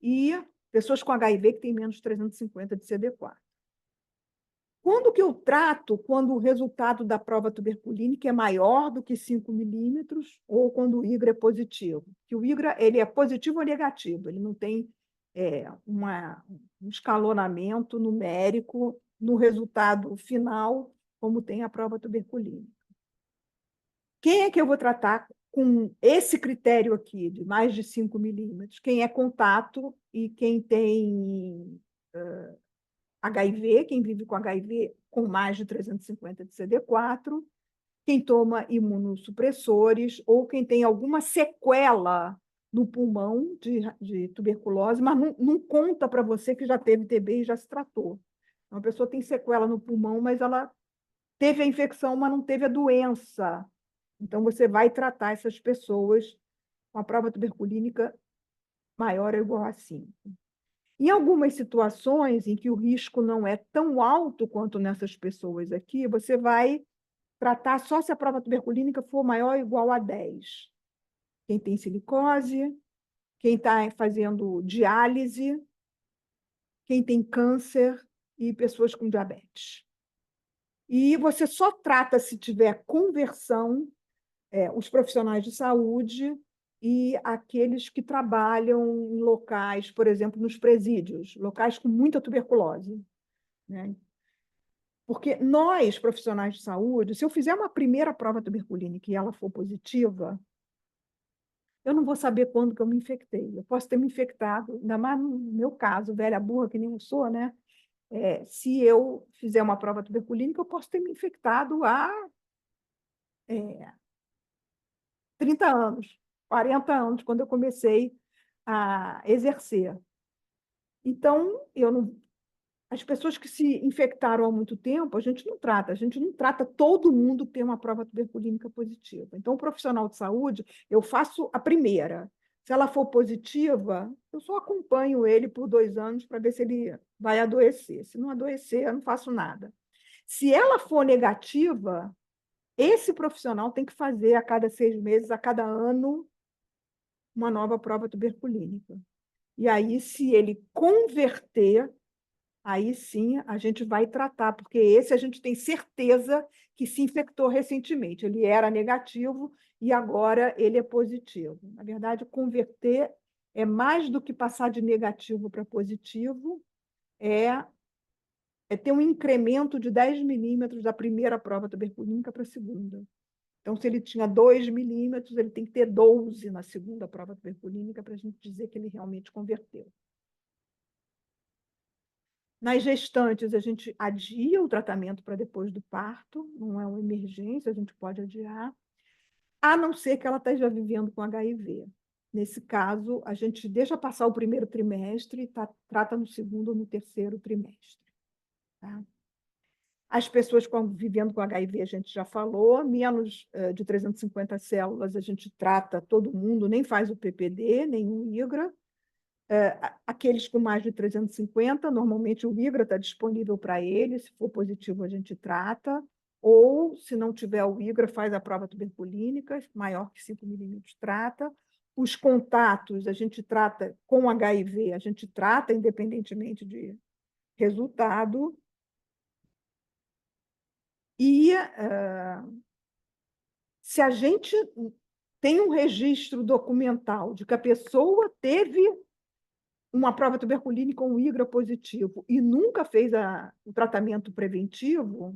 e pessoas com HIV que têm menos de 350 de CD4. Quando que eu trato quando o resultado da prova tuberculínica é maior do que 5 milímetros ou quando o IGRA é positivo? Que o IGRA ele é positivo ou negativo, ele não tem um escalonamento numérico no resultado final, como tem a prova tuberculínica. Quem é que eu vou tratar com esse critério aqui, de mais de 5 milímetros? Quem é contato e quem tem HIV, quem vive com HIV com mais de 350 de CD4, quem toma imunossupressores ou quem tem alguma sequela no pulmão de tuberculose, mas não conta para você que já teve TB e já se tratou. Uma pessoa tem sequela no pulmão, mas ela teve a infecção, mas não teve a doença. Então, você vai tratar essas pessoas com a prova tuberculínica maior ou igual a 5. Em algumas situações em que o risco não é tão alto quanto nessas pessoas aqui, você vai tratar só se a prova tuberculínica for maior ou igual a 10. Quem tem silicose, quem está fazendo diálise, quem tem câncer e pessoas com diabetes. E você só trata se tiver conversão, os profissionais de saúde e aqueles que trabalham em locais, por exemplo, nos presídios, locais com muita tuberculose, né? Porque nós, profissionais de saúde, se eu fizer uma primeira prova tuberculínica e ela for positiva, eu não vou saber quando que eu me infectei. Eu posso ter me infectado, ainda mais no meu caso, velha burra que nem eu sou, né? Se eu fizer uma prova tuberculínica, eu posso ter me infectado há 30 anos, 40 anos, quando eu comecei a exercer. Então, as pessoas que se infectaram há muito tempo, a gente não trata todo mundo que tem uma prova tuberculínica positiva. Então, o profissional de saúde, eu faço a primeira. Se ela for positiva, eu só acompanho ele por 2 anos para ver se ele vai adoecer. Se não adoecer, eu não faço nada. Se ela for negativa, esse profissional tem que fazer a cada 6 meses, a cada ano, uma nova prova tuberculínica. E aí, se ele converter, aí sim a gente vai tratar, porque esse a gente tem certeza que se infectou recentemente. Ele era negativo e agora ele é positivo. Na verdade, converter é mais do que passar de negativo para positivo, é ter um incremento de 10 milímetros da primeira prova tuberculínica para a segunda. Então, se ele tinha 2 milímetros, ele tem que ter 12 na segunda prova tuberculínica para a gente dizer que ele realmente converteu. Nas gestantes, a gente adia o tratamento para depois do parto, não é uma emergência, a gente pode adiar, a não ser que ela esteja vivendo com HIV. Nesse caso, a gente deixa passar o primeiro trimestre e trata no segundo ou no terceiro trimestre. Tá? As pessoas vivendo com HIV, a gente já falou, menos de 350 células, a gente trata todo mundo, nem faz o PPD, nem o IGRA. Aqueles com mais de 350, normalmente o IGRA está disponível para eles, se for positivo a gente trata, ou se não tiver o IGRA, faz a prova tuberculínica, maior que 5 milímetros, trata. Os contatos, a gente trata com HIV, a gente trata independentemente de resultado. E se a gente tem um registro documental de que a pessoa teve uma prova tuberculínica com o IGRA positivo e nunca fez o tratamento preventivo,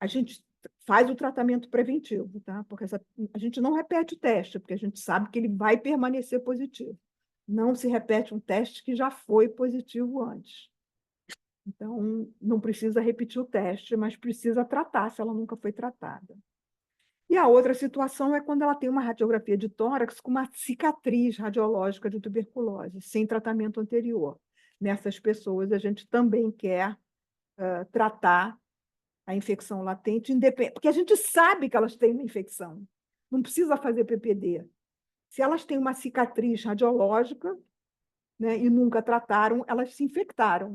a gente faz o tratamento preventivo, tá? Porque a gente não repete o teste, porque a gente sabe que ele vai permanecer positivo. Não se repete um teste que já foi positivo antes. Então, não precisa repetir o teste, mas precisa tratar se ela nunca foi tratada. E a outra situação é quando ela tem uma radiografia de tórax com uma cicatriz radiológica de tuberculose, sem tratamento anterior. Nessas pessoas, a gente também quer tratar a infecção latente, porque a gente sabe que elas têm uma infecção. Não precisa fazer PPD. Se elas têm uma cicatriz radiológica, né, e nunca trataram, elas se infectaram.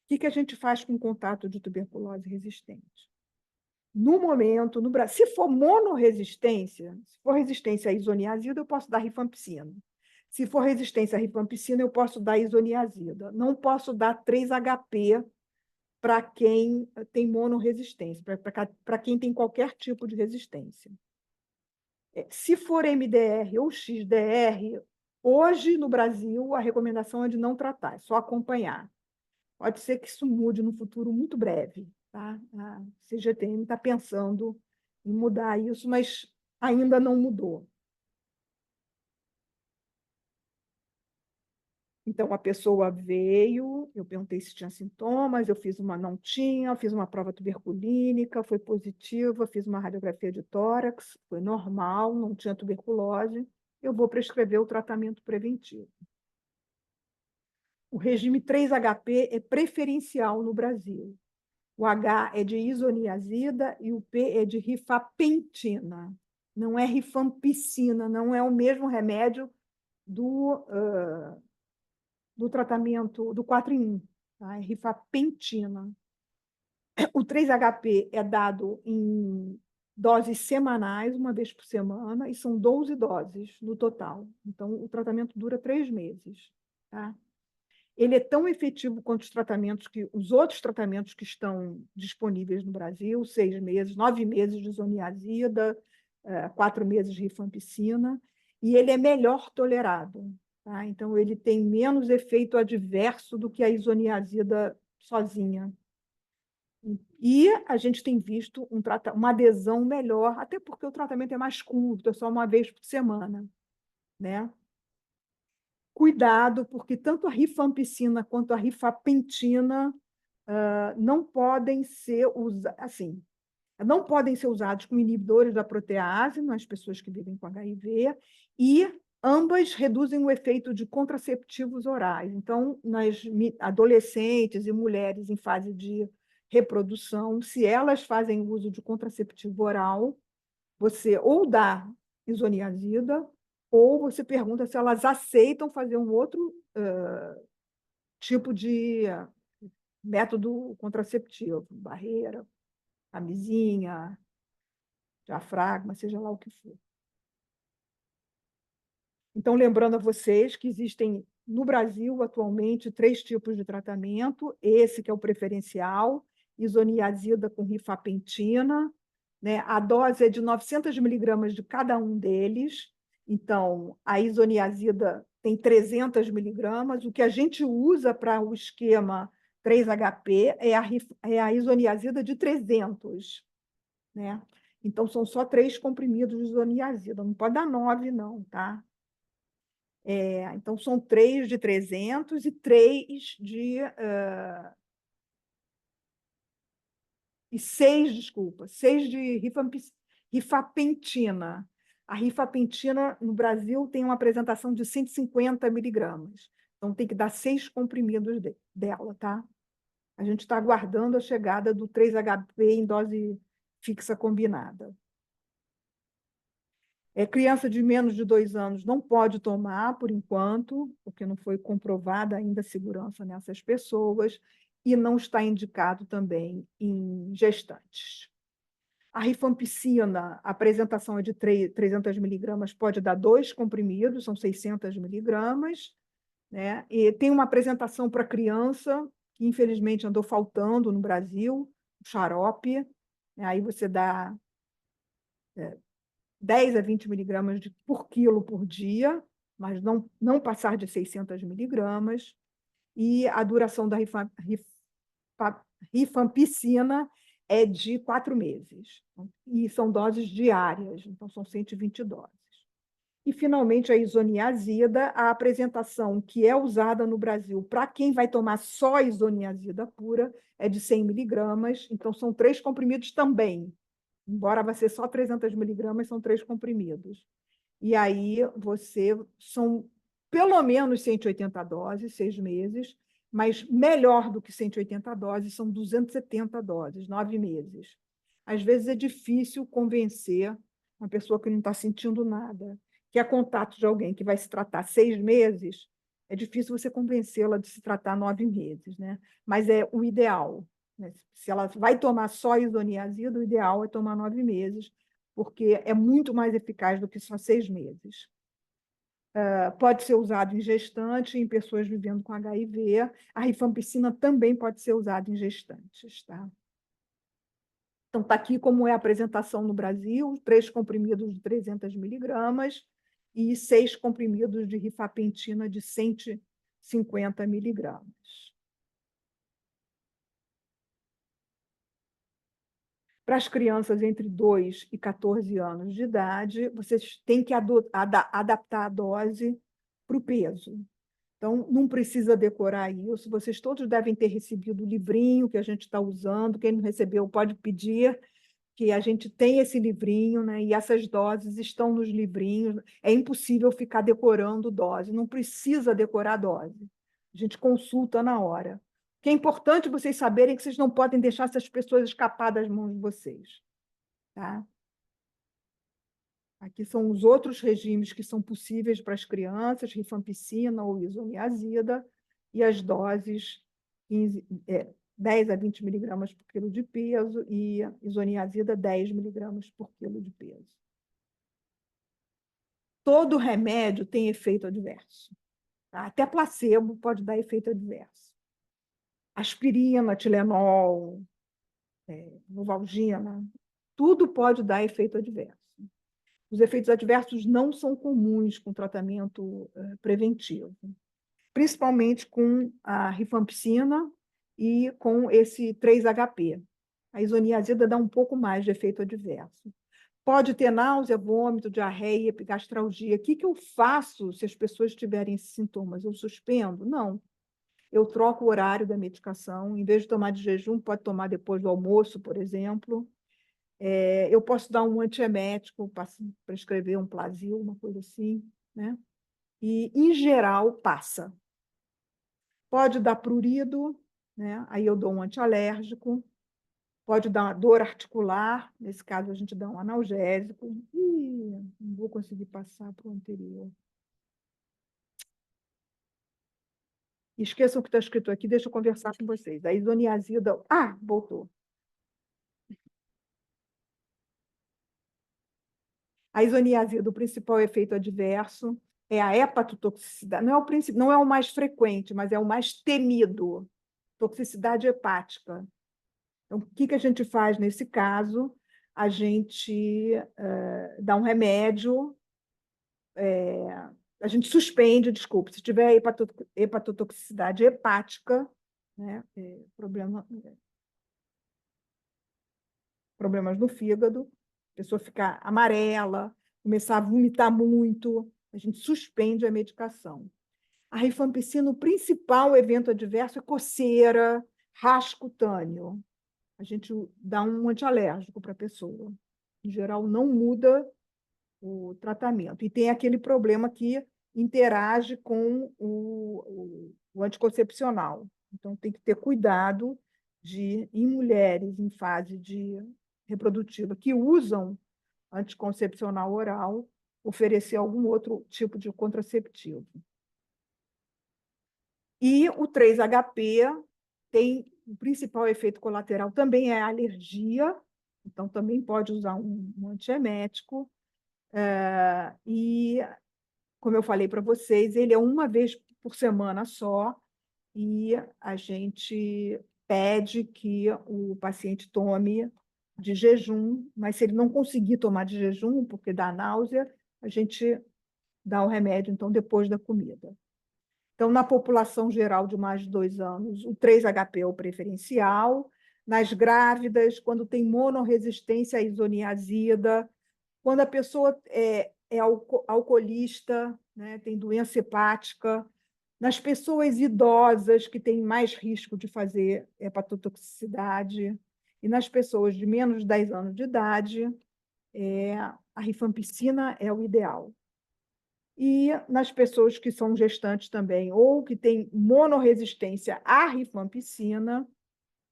O que a gente faz com contato de tuberculose resistente? No momento, no Brasil, se for monorresistência, se for resistência à isoniazida, eu posso dar rifampicina. Se for resistência à rifampicina, eu posso dar isoniazida. Não posso dar 3-HP para quem tem monorresistência, para quem tem qualquer tipo de resistência. Se for MDR ou XDR, hoje no Brasil a recomendação é de não tratar, é só acompanhar. Pode ser que isso mude no futuro muito breve. Tá? A CGTM está pensando em mudar isso, mas ainda não mudou. Então, a pessoa veio, eu perguntei se tinha sintomas, não tinha, eu fiz uma prova tuberculínica, foi positiva, fiz uma radiografia de tórax, foi normal, não tinha tuberculose, eu vou prescrever o tratamento preventivo. O regime 3-HP é preferencial no Brasil. O H é de isoniazida e o P é de rifapentina. Não é rifampicina, não é o mesmo remédio do tratamento do 4 em 1, tá? É rifapentina. O 3-HP é dado em doses semanais, uma vez por semana, e são 12 doses no total. Então, o tratamento dura 3 meses. Tá? Ele é tão efetivo quanto os outros tratamentos que estão disponíveis no Brasil, 6 meses, 9 meses de isoniazida, 4 meses de rifampicina, e ele é melhor tolerado. Tá? Então, ele tem menos efeito adverso do que a isoniazida sozinha. E a gente tem visto uma adesão melhor, até porque o tratamento é mais curto, é só uma vez por semana, né? Cuidado, porque tanto a rifampicina quanto a rifapentina não podem ser não podem ser usados como inibidores da protease nas pessoas que vivem com HIV, e ambas reduzem o efeito de contraceptivos orais. Então, nas adolescentes e mulheres em fase de reprodução, se elas fazem uso de contraceptivo oral, você ou dá isoniazida, ou você pergunta se elas aceitam fazer um outro tipo de método contraceptivo, barreira, camisinha, diafragma, seja lá o que for. Então, lembrando a vocês que existem no Brasil, atualmente, 3 tipos de tratamento, esse que é o preferencial, isoniazida com rifapentina, né? A dose é de 900 miligramas de cada um deles. Então, a isoniazida tem 300 miligramas. O que a gente usa para o esquema 3-HP é a isoniazida de 300. Né? Então, são só 3 comprimidos de isoniazida. Não pode dar 9, não, tá? Então, são 3 de 300 e 3 de... e 6, desculpa, 6 de rifapentina. A rifapentina, no Brasil, tem uma apresentação de 150 miligramas. Então, tem que dar 6 comprimidos dela, tá? A gente está aguardando a chegada do 3-HP em dose fixa combinada. Criança de menos de 2 anos não pode tomar, por enquanto, porque não foi comprovada ainda a segurança nessas pessoas, e não está indicado também em gestantes. A rifampicina, a apresentação é de 300 miligramas, pode dar 2 comprimidos, são 600 miligramas, né? E tem uma apresentação para criança, que infelizmente andou faltando no Brasil, o xarope, né? Aí você dá 10 a 20 miligramas por quilo por dia, mas não passar de 600 miligramas, e a duração da rifampicina é de 4 meses, e são doses diárias, então são 120 doses. E, finalmente, a isoniazida, a apresentação que é usada no Brasil para quem vai tomar só isoniazida pura é de 100 miligramas, então são 3 comprimidos também. Embora vai ser só 300 miligramas, são 3 comprimidos. E aí são pelo menos 180 doses, 6 meses, mas melhor do que 180 doses, são 270 doses, 9 meses. Às vezes é difícil convencer uma pessoa que não está sentindo nada, que é contato de alguém que vai se tratar 6 meses, é difícil você convencê-la de se tratar 9 meses, né? Mas é o ideal, né? Se ela vai tomar só isoniazida, o ideal é tomar 9 meses, porque é muito mais eficaz do que só 6 meses. Pode ser usado em gestante, em pessoas vivendo com HIV. A rifampicina também pode ser usada em gestantes, tá? Então, está aqui como é a apresentação no Brasil: 3 comprimidos de 300 miligramas e 6 comprimidos de rifapentina de 150 miligramas. Para as crianças entre 2 e 14 anos de idade, vocês têm que adaptar a dose para o peso. Então, não precisa decorar isso. Vocês todos devem ter recebido o livrinho que a gente está usando. Quem não recebeu pode pedir, que a gente tem esse livrinho, né? E essas doses estão nos livrinhos. É impossível ficar decorando dose, não precisa decorar dose. A gente consulta na hora. O que é importante vocês saberem que vocês não podem deixar essas pessoas escapar das mãos de vocês. Tá? Aqui são os outros regimes que são possíveis para as crianças: rifampicina ou isoniazida, e as doses 10 a 20 miligramas por quilo de peso e isoniazida 10 miligramas por quilo de peso. Todo remédio tem efeito adverso. Tá? Até placebo pode dar efeito adverso. Aspirina, Tilenol, Novalgina, tudo pode dar efeito adverso. Os efeitos adversos não são comuns com tratamento preventivo, principalmente com a rifampicina e com esse 3-HP. A isoniazida dá um pouco mais de efeito adverso. Pode ter náusea, vômito, diarreia, epigastralgia. O que eu faço se as pessoas tiverem esses sintomas? Eu suspendo? Não. Eu troco o horário da medicação. Em vez de tomar de jejum, pode tomar depois do almoço, por exemplo. Eu posso dar um antiemético, prescrever um Plasil, uma coisa assim, né? E, em geral, passa. Pode dar prurido, né? Aí eu dou um antialérgico. Pode dar uma dor articular, nesse caso a gente dá um analgésico. Não vou conseguir passar para o anterior. Esqueçam o que está escrito aqui, deixa eu conversar com vocês. A isoniazida... voltou. A isoniazida, o principal efeito adverso é a hepatotoxicidade. Não é o mais frequente, mas é o mais temido. Toxicidade hepática. Então, o que a gente faz nesse caso? A gente dá um remédio, a gente suspende, desculpe, se tiver hepatotoxicidade hepática, né, problemas no fígado, a pessoa ficar amarela, começar a vomitar muito, a gente suspende a medicação. A rifampicina, o principal evento adverso é coceira, rasgo cutâneo. A gente dá um antialérgico para a pessoa. Em geral, não muda o tratamento. E tem aquele problema que interage com o anticoncepcional. Então, tem que ter cuidado em mulheres em fase reprodutiva que usam anticoncepcional oral, oferecer algum outro tipo de contraceptivo. E o 3-HP tem o principal efeito colateral também é a alergia, então também pode usar um antiemético. E, como eu falei para vocês, ele é uma vez por semana só, e a gente pede que o paciente tome de jejum, mas se ele não conseguir tomar de jejum, porque dá náusea, a gente dá o remédio, então, depois da comida. Então, na população geral de mais de 2 anos, o 3-HP é o preferencial. Nas grávidas, quando tem monorresistência à isoniazida, quando a pessoa é alcoolista, né, tem doença hepática, nas pessoas idosas que têm mais risco de fazer hepatotoxicidade, e nas pessoas de menos de 10 anos de idade, a rifampicina é o ideal. E nas pessoas que são gestantes também, ou que têm monorresistência à rifampicina,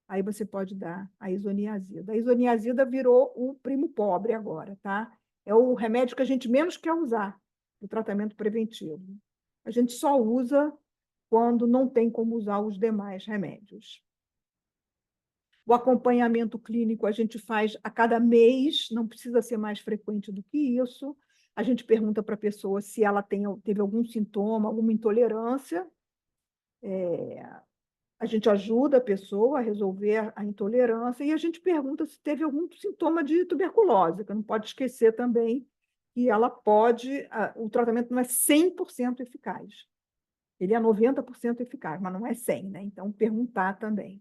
aí você pode dar a isoniazida. A isoniazida virou o primo pobre agora, tá? É o remédio que a gente menos quer usar no tratamento preventivo. A gente só usa quando não tem como usar os demais remédios. O acompanhamento clínico a gente faz a cada mês, não precisa ser mais frequente do que isso. A gente pergunta para a pessoa se ela teve algum sintoma, alguma intolerância. A gente ajuda a pessoa a resolver a intolerância e a gente pergunta se teve algum sintoma de tuberculose, que não pode esquecer também que ela pode... O tratamento não é 100% eficaz. Ele é 90% eficaz, mas não é 100%, né? Então, perguntar também.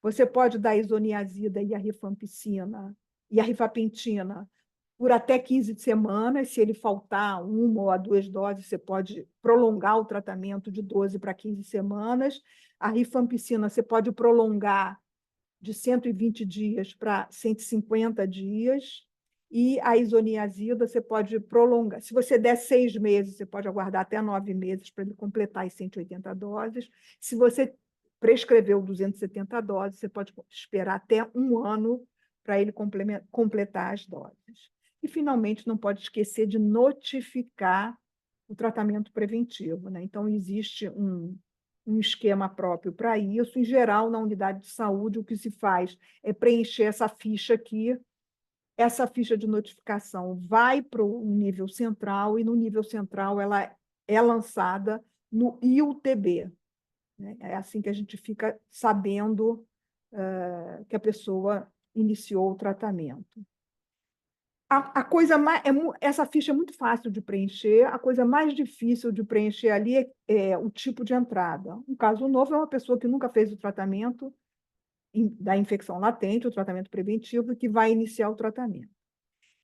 Você pode dar a isoniazida e a rifampicina e a rifapentina por até 15 semanas. Se ele faltar 1 ou 2 doses, você pode prolongar o tratamento de 12 para 15 semanas. A rifampicina você pode prolongar de 120 dias para 150 dias. E a isoniazida você pode prolongar. Se você der 6 meses, você pode aguardar até 9 meses para ele completar as 180 doses. Se você prescreveu 270 doses, você pode esperar até 1 ano para ele completar as doses. E, finalmente, não pode esquecer de notificar o tratamento preventivo, né? Então, existe um esquema próprio para isso. Em geral, na unidade de saúde, o que se faz é preencher essa ficha aqui. Essa ficha de notificação vai para o nível central, e no nível central ela é lançada no IUTB. É assim que a gente fica sabendo que a pessoa iniciou o tratamento. Essa ficha é muito fácil de preencher, a coisa mais difícil de preencher ali é o tipo de entrada. Um caso novo é uma pessoa que nunca fez o tratamento da infecção latente, o tratamento preventivo, e que vai iniciar o tratamento.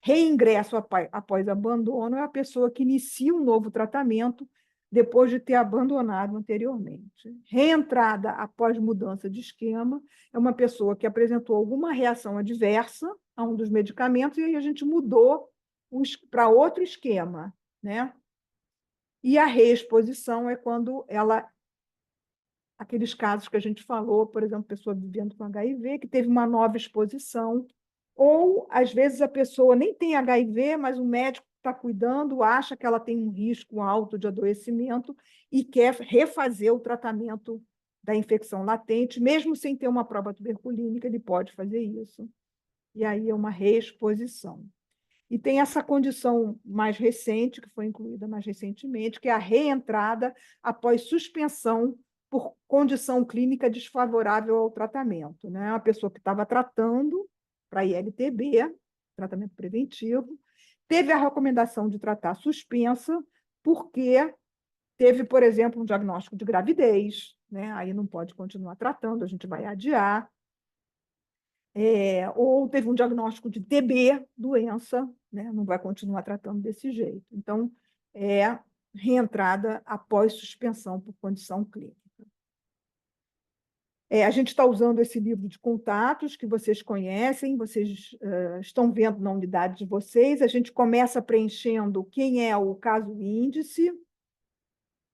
Reingresso após abandono é a pessoa que inicia um novo tratamento depois de ter abandonado anteriormente. Reentrada após mudança de esquema é uma pessoa que apresentou alguma reação adversa a um dos medicamentos e aí a gente mudou para outro esquema, né? E a reexposição é quando aqueles casos que a gente falou, por exemplo, pessoa vivendo com HIV, que teve uma nova exposição, ou, às vezes, a pessoa nem tem HIV, mas o médico está cuidando, acha que ela tem um risco alto de adoecimento e quer refazer o tratamento da infecção latente, mesmo sem ter uma prova tuberculínica, ele pode fazer isso. E aí é uma reexposição. E tem essa condição mais recente, que foi incluída mais recentemente, que é a reentrada após suspensão por condição clínica desfavorável ao tratamento, né? Uma pessoa que estava tratando para ILTB, tratamento preventivo, teve a recomendação de tratar suspensa, porque teve, por exemplo, um diagnóstico de gravidez, né? Aí não pode continuar tratando, a gente vai adiar. Ou teve um diagnóstico de TB, doença, né? Não vai continuar tratando desse jeito. Então, reentrada após suspensão por condição clínica. A gente está usando esse livro de contatos que vocês conhecem, vocês estão vendo na unidade de vocês. A gente começa preenchendo quem é o caso índice,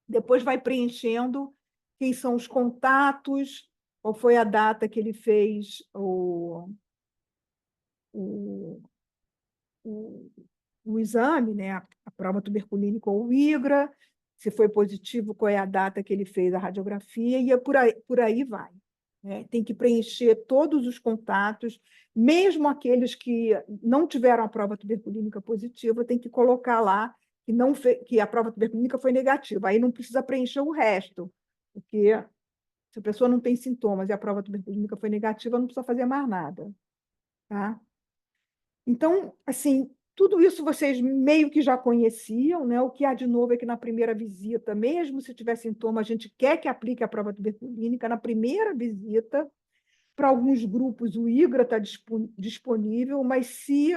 depois vai preenchendo quem são os contatos Qual foi a data que ele fez o, o, o exame, né? A prova tuberculínica ou o IGRA, se foi positivo, qual é a data que ele fez a radiografia, e por aí vai. Né? Tem que preencher todos os contatos, mesmo aqueles que não tiveram a prova tuberculínica positiva, tem que colocar lá que a prova tuberculínica foi negativa. Aí não precisa preencher o resto, porque se a pessoa não tem sintomas e a prova tuberculínica foi negativa, não precisa fazer mais nada. Tá? Então, assim, tudo isso vocês meio que já conheciam, né? O que há de novo é que na primeira visita, mesmo se tiver sintoma, a gente quer que aplique a prova tuberculínica na primeira visita. Para alguns grupos, o IGRA está disponível, mas se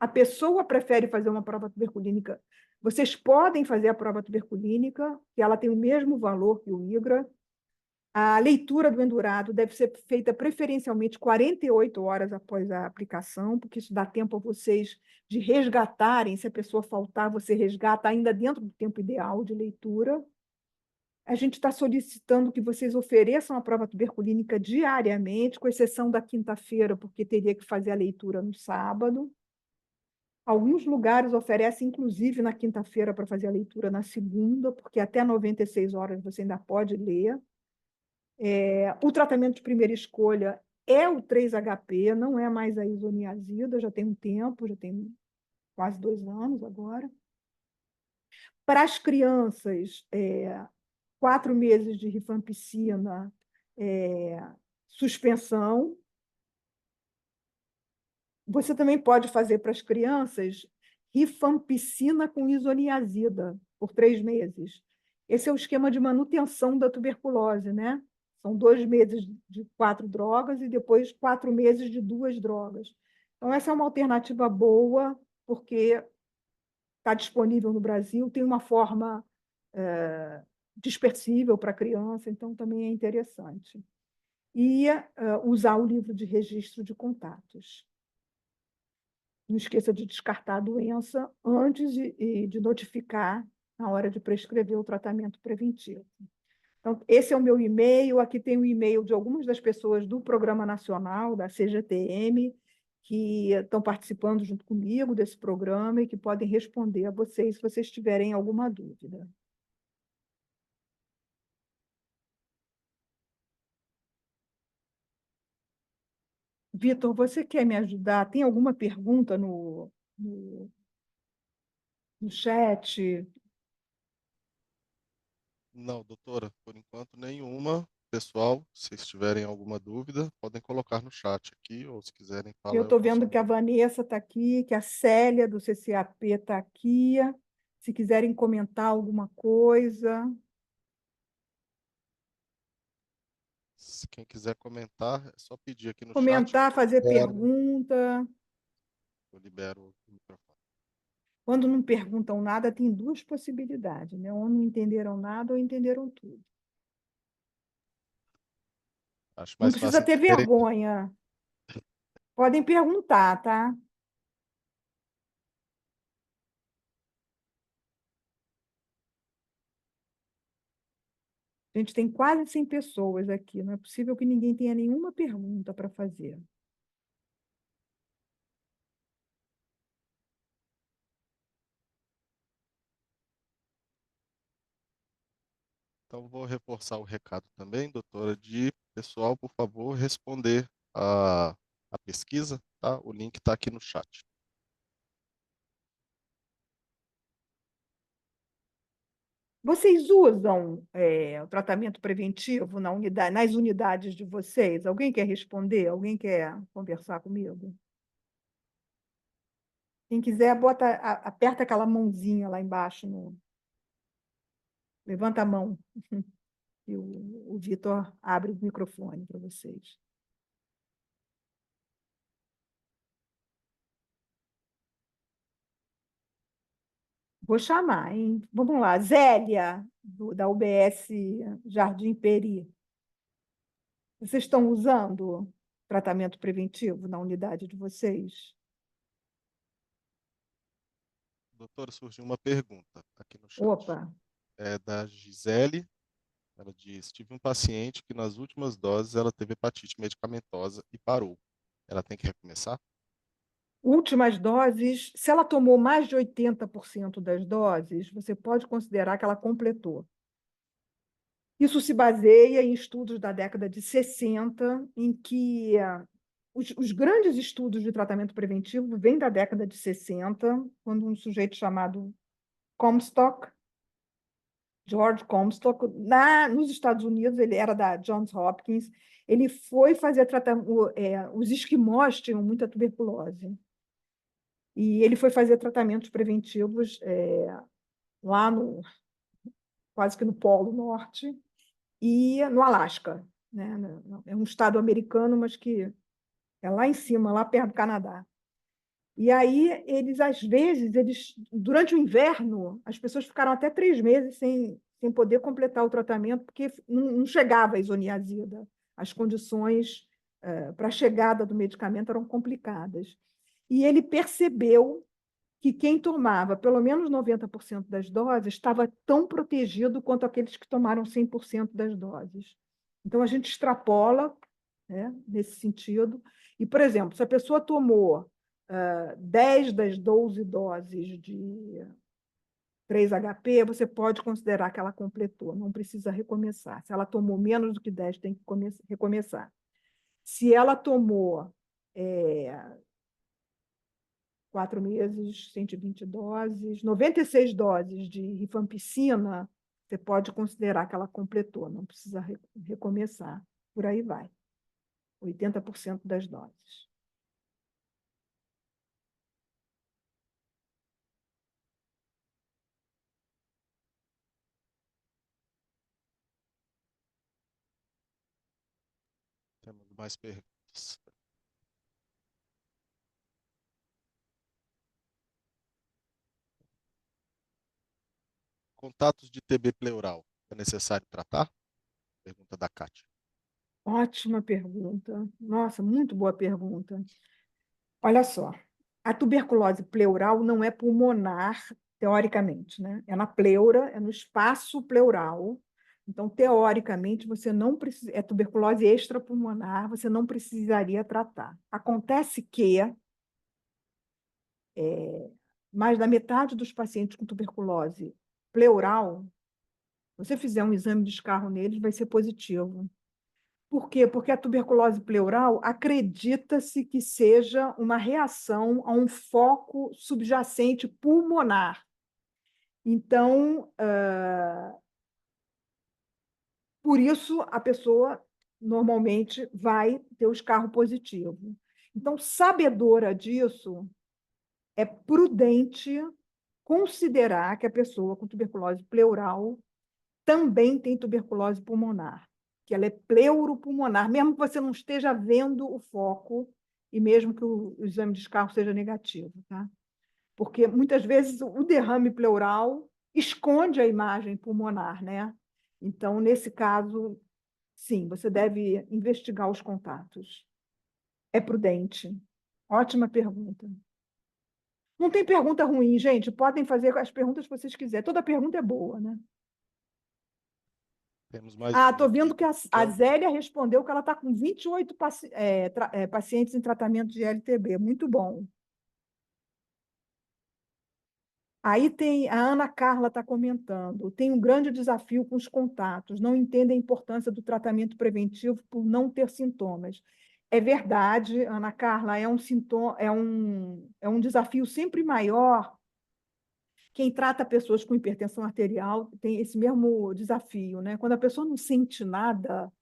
a pessoa prefere fazer uma prova tuberculínica, vocês podem fazer a prova tuberculínica, que ela tem o mesmo valor que o IGRA. A leitura do endurado deve ser feita preferencialmente 48 horas após a aplicação, porque isso dá tempo a vocês de resgatarem. Se a pessoa faltar, você resgata ainda dentro do tempo ideal de leitura. A gente está solicitando que vocês ofereçam a prova tuberculínica diariamente, com exceção da quinta-feira, porque teria que fazer a leitura no sábado. Alguns lugares oferecem, inclusive, na quinta-feira para fazer a leitura na segunda, porque até 96 horas você ainda pode ler. O tratamento de primeira escolha é o 3-HP, não é mais a isoniazida, já tem um tempo, já tem quase 2 anos agora. Para as crianças, 4 meses de rifampicina, suspensão. Você também pode fazer para as crianças rifampicina com isoniazida por 3 meses. Esse é o esquema de manutenção da tuberculose, né? São 2 meses de 4 drogas e depois 4 meses de 2 drogas. Então, essa é uma alternativa boa, porque está disponível no Brasil, tem uma forma dispersível para a criança, então também é interessante. E usar o livro de registro de contatos. Não esqueça de descartar a doença antes de notificar na hora de prescrever o tratamento preventivo. Então, esse é o meu e-mail. Aqui tem o e-mail de algumas das pessoas do Programa Nacional, da CGTM, que estão participando junto comigo desse programa e que podem responder a vocês se vocês tiverem alguma dúvida. Vitor, você quer me ajudar? Tem alguma pergunta no chat? Não, doutora, por enquanto nenhuma. Pessoal, se tiverem alguma dúvida, podem colocar no chat aqui, ou se quiserem Eu falar, eu estou posso vendo que a responder. Vanessa está aqui, que a Célia do CCAP está aqui. Se quiserem comentar alguma coisa. Se quem quiser comentar, é só pedir aqui no chat. Comentar, fazer libero, pergunta. eu libero o microfone. Quando não perguntam nada, tem 2 possibilidades, né? Ou não entenderam nada ou entenderam tudo. Acho Não mais precisa fácil ter entenderem. vergonha. Podem perguntar, tá? A gente tem quase 100 pessoas aqui. Não é possível que ninguém tenha nenhuma pergunta para fazer. Então, vou reforçar o recado também, doutora, de pessoal, por favor, responder a pesquisa, tá? O link está aqui no chat. Vocês usam o tratamento preventivo nas unidades de vocês? Alguém quer responder? Alguém quer conversar comigo? Quem quiser, aperta aquela mãozinha lá embaixo. Levanta a mão e o Vitor abre o microfone para vocês. Vou chamar, hein? Vamos lá. Zélia, da UBS Jardim Peri. Vocês estão usando tratamento preventivo na unidade de vocês? Doutora, surgiu uma pergunta aqui no chat. Opa, É da Gisele Ela diz: tive um paciente que nas últimas doses ela teve hepatite medicamentosa e parou. Ela tem que recomeçar? Últimas doses, se ela tomou mais de 80% das doses, você pode considerar que ela completou. Isso se baseia em estudos da década de 60, em que os grandes estudos de tratamento preventivo vêm da década de 60, quando um sujeito chamado Comstock, George Comstock, nos Estados Unidos, ele era da Johns Hopkins, ele foi fazer tratamento. Os esquimós tinham muita tuberculose. E ele foi fazer tratamentos preventivos lá quase que no Polo Norte e no Alasca, né? É um estado americano, mas que é lá em cima, lá perto do Canadá. E aí, às vezes, durante o inverno, as pessoas ficaram até 3 meses sem poder completar o tratamento, porque não chegava a isoniazida. As condições para a chegada do medicamento eram complicadas. E ele percebeu que quem tomava pelo menos 90% das doses estava tão protegido quanto aqueles que tomaram 100% das doses. Então, a gente extrapola, né, nesse sentido. E, por exemplo, se a pessoa tomou 10 das 12 doses de 3-HP, você pode considerar que ela completou, não precisa recomeçar. Se ela tomou menos do que 10, tem que recomeçar. Se ela tomou 4 meses, 120 doses, 96 doses de rifampicina, você pode considerar que ela completou, não precisa recomeçar. Por aí vai. 80% das doses. Temos mais perguntas. Contatos de TB pleural, é necessário tratar? Pergunta da Kátia. Ótima pergunta. Nossa, muito boa pergunta. Olha só, a tuberculose pleural não é pulmonar, teoricamente, né? É na pleura, é no espaço pleural. Então, teoricamente, você não precisa, é tuberculose extrapulmonar, você não precisaria tratar. Acontece que mais da metade dos pacientes com tuberculose pleural, se você fizer um exame de escarro neles, vai ser positivo. Por quê? Porque a tuberculose pleural acredita-se que seja uma reação a um foco subjacente pulmonar. Então, por isso, a pessoa normalmente vai ter o escarro positivo. Então, sabedora disso, é prudente considerar que a pessoa com tuberculose pleural também tem tuberculose pulmonar, que ela é pleuropulmonar, mesmo que você não esteja vendo o foco e mesmo que o exame de escarro seja negativo, tá? Porque muitas vezes o derrame pleural esconde a imagem pulmonar, né? Então, nesse caso, sim, você deve investigar os contatos. É prudente. Ótima pergunta. Não tem pergunta ruim, gente. Podem fazer as perguntas que vocês quiserem. Toda pergunta é boa, né? Temos mais Estou vendo que a Então, Zélia respondeu que ela está com 28 pacientes em tratamento de LTB. Muito bom. Aí tem a Ana Carla está comentando. Tem um grande desafio com os contatos. Não entendem a importância do tratamento preventivo por não ter sintomas. É verdade, Ana Carla, é um desafio sempre maior. Quem trata pessoas com hipertensão arterial tem esse mesmo desafio, né? Quando a pessoa não sente nada,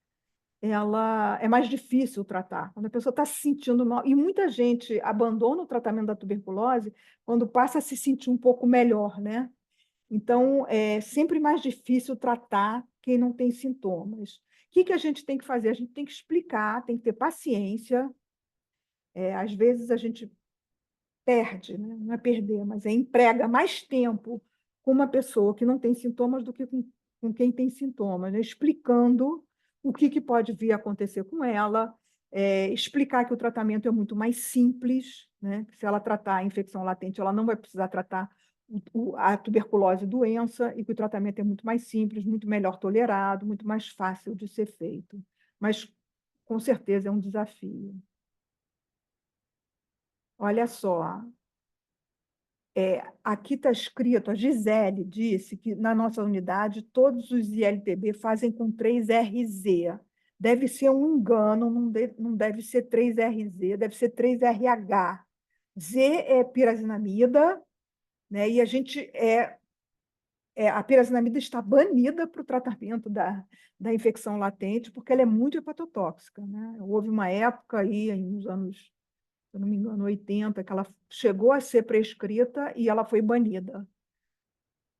ela é mais difícil tratar. Quando a pessoa está se sentindo mal, e muita gente abandona o tratamento da tuberculose quando passa a se sentir um pouco melhor, né? Então, é sempre mais difícil tratar quem não tem sintomas. O que a gente tem que fazer? A gente tem que explicar, tem que ter paciência. Às vezes a gente perde, né? Não é perder, mas emprega mais tempo com uma pessoa que não tem sintomas do que com quem tem sintomas, né? Explicando o que pode vir a acontecer com ela, explicar que o tratamento é muito mais simples, né? Se ela tratar a infecção latente, ela não vai precisar tratar a tuberculose doença e que o tratamento é muito mais simples, muito melhor tolerado, muito mais fácil de ser feito. Mas, com certeza, é um desafio. Olha só, aqui está escrito, a Gisele disse que na nossa unidade todos os ILTB fazem com 3RZ. Deve ser um engano, não deve ser 3RZ, deve ser 3RH. Z é pirazinamida, né? E a pirazinamida está banida para o tratamento da infecção latente, porque ela é muito hepatotóxica, né? Houve uma época aí, nos anos, se eu não me engano, 80, que ela chegou a ser prescrita e ela foi banida.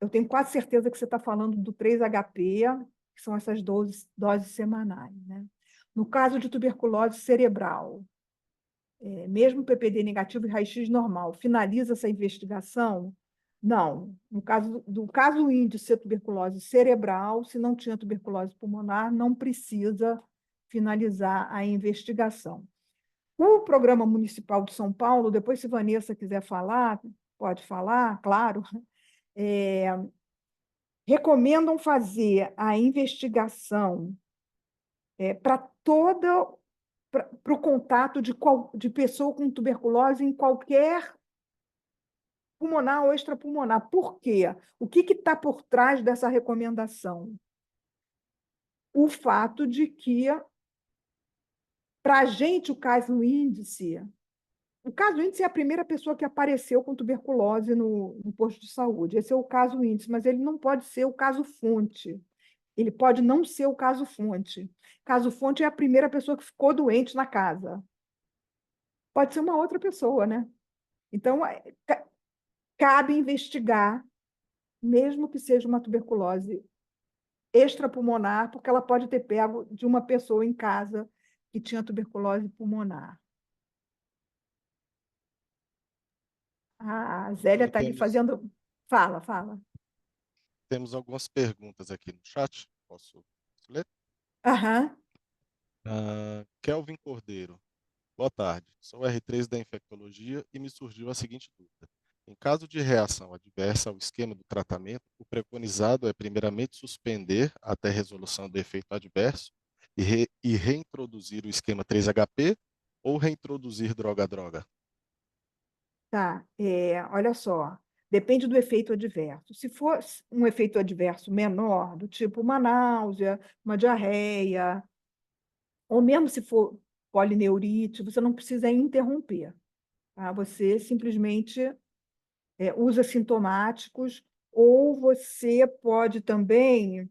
Eu tenho quase certeza que você está falando do 3HP, que são essas doses semanais, né? No caso de tuberculose cerebral, mesmo PPD negativo e raio-x normal, finaliza essa investigação? Não. No caso índice ser tuberculose cerebral, se não tinha tuberculose pulmonar, não precisa finalizar a investigação. O Programa Municipal de São Paulo, depois, se Vanessa quiser falar, pode falar, claro, recomendam fazer a investigação para o contato de pessoa com tuberculose em qualquer pulmonar ou extrapulmonar. Por quê? O que está por trás dessa recomendação? O fato de que, para a gente, o caso índice é a primeira pessoa que apareceu com tuberculose no posto de saúde. Esse é o caso índice, mas ele não pode ser o caso fonte. Ele pode não ser o caso fonte. Caso fonte é a primeira pessoa que ficou doente na casa. Pode ser uma outra pessoa, né? Então, cabe investigar, mesmo que seja uma tuberculose extrapulmonar, porque ela pode ter pego de uma pessoa em casa que tinha tuberculose pulmonar. A Zélia está ali fazendo... Fala. Temos algumas perguntas aqui no chat. Posso ler? Aham. Kelvin Cordeiro. Boa tarde. Sou R3 da infectologia e me surgiu a seguinte dúvida. Em caso de reação adversa ao esquema do tratamento, o preconizado é primeiramente suspender até resolução do efeito adverso e reintroduzir o esquema 3HP ou reintroduzir droga-droga? Tá, olha só, depende do efeito adverso. Se for um efeito adverso menor, do tipo uma náusea, uma diarreia, ou mesmo se for polineurite, você não precisa interromper. Tá? Você simplesmente usa sintomáticos, ou você pode também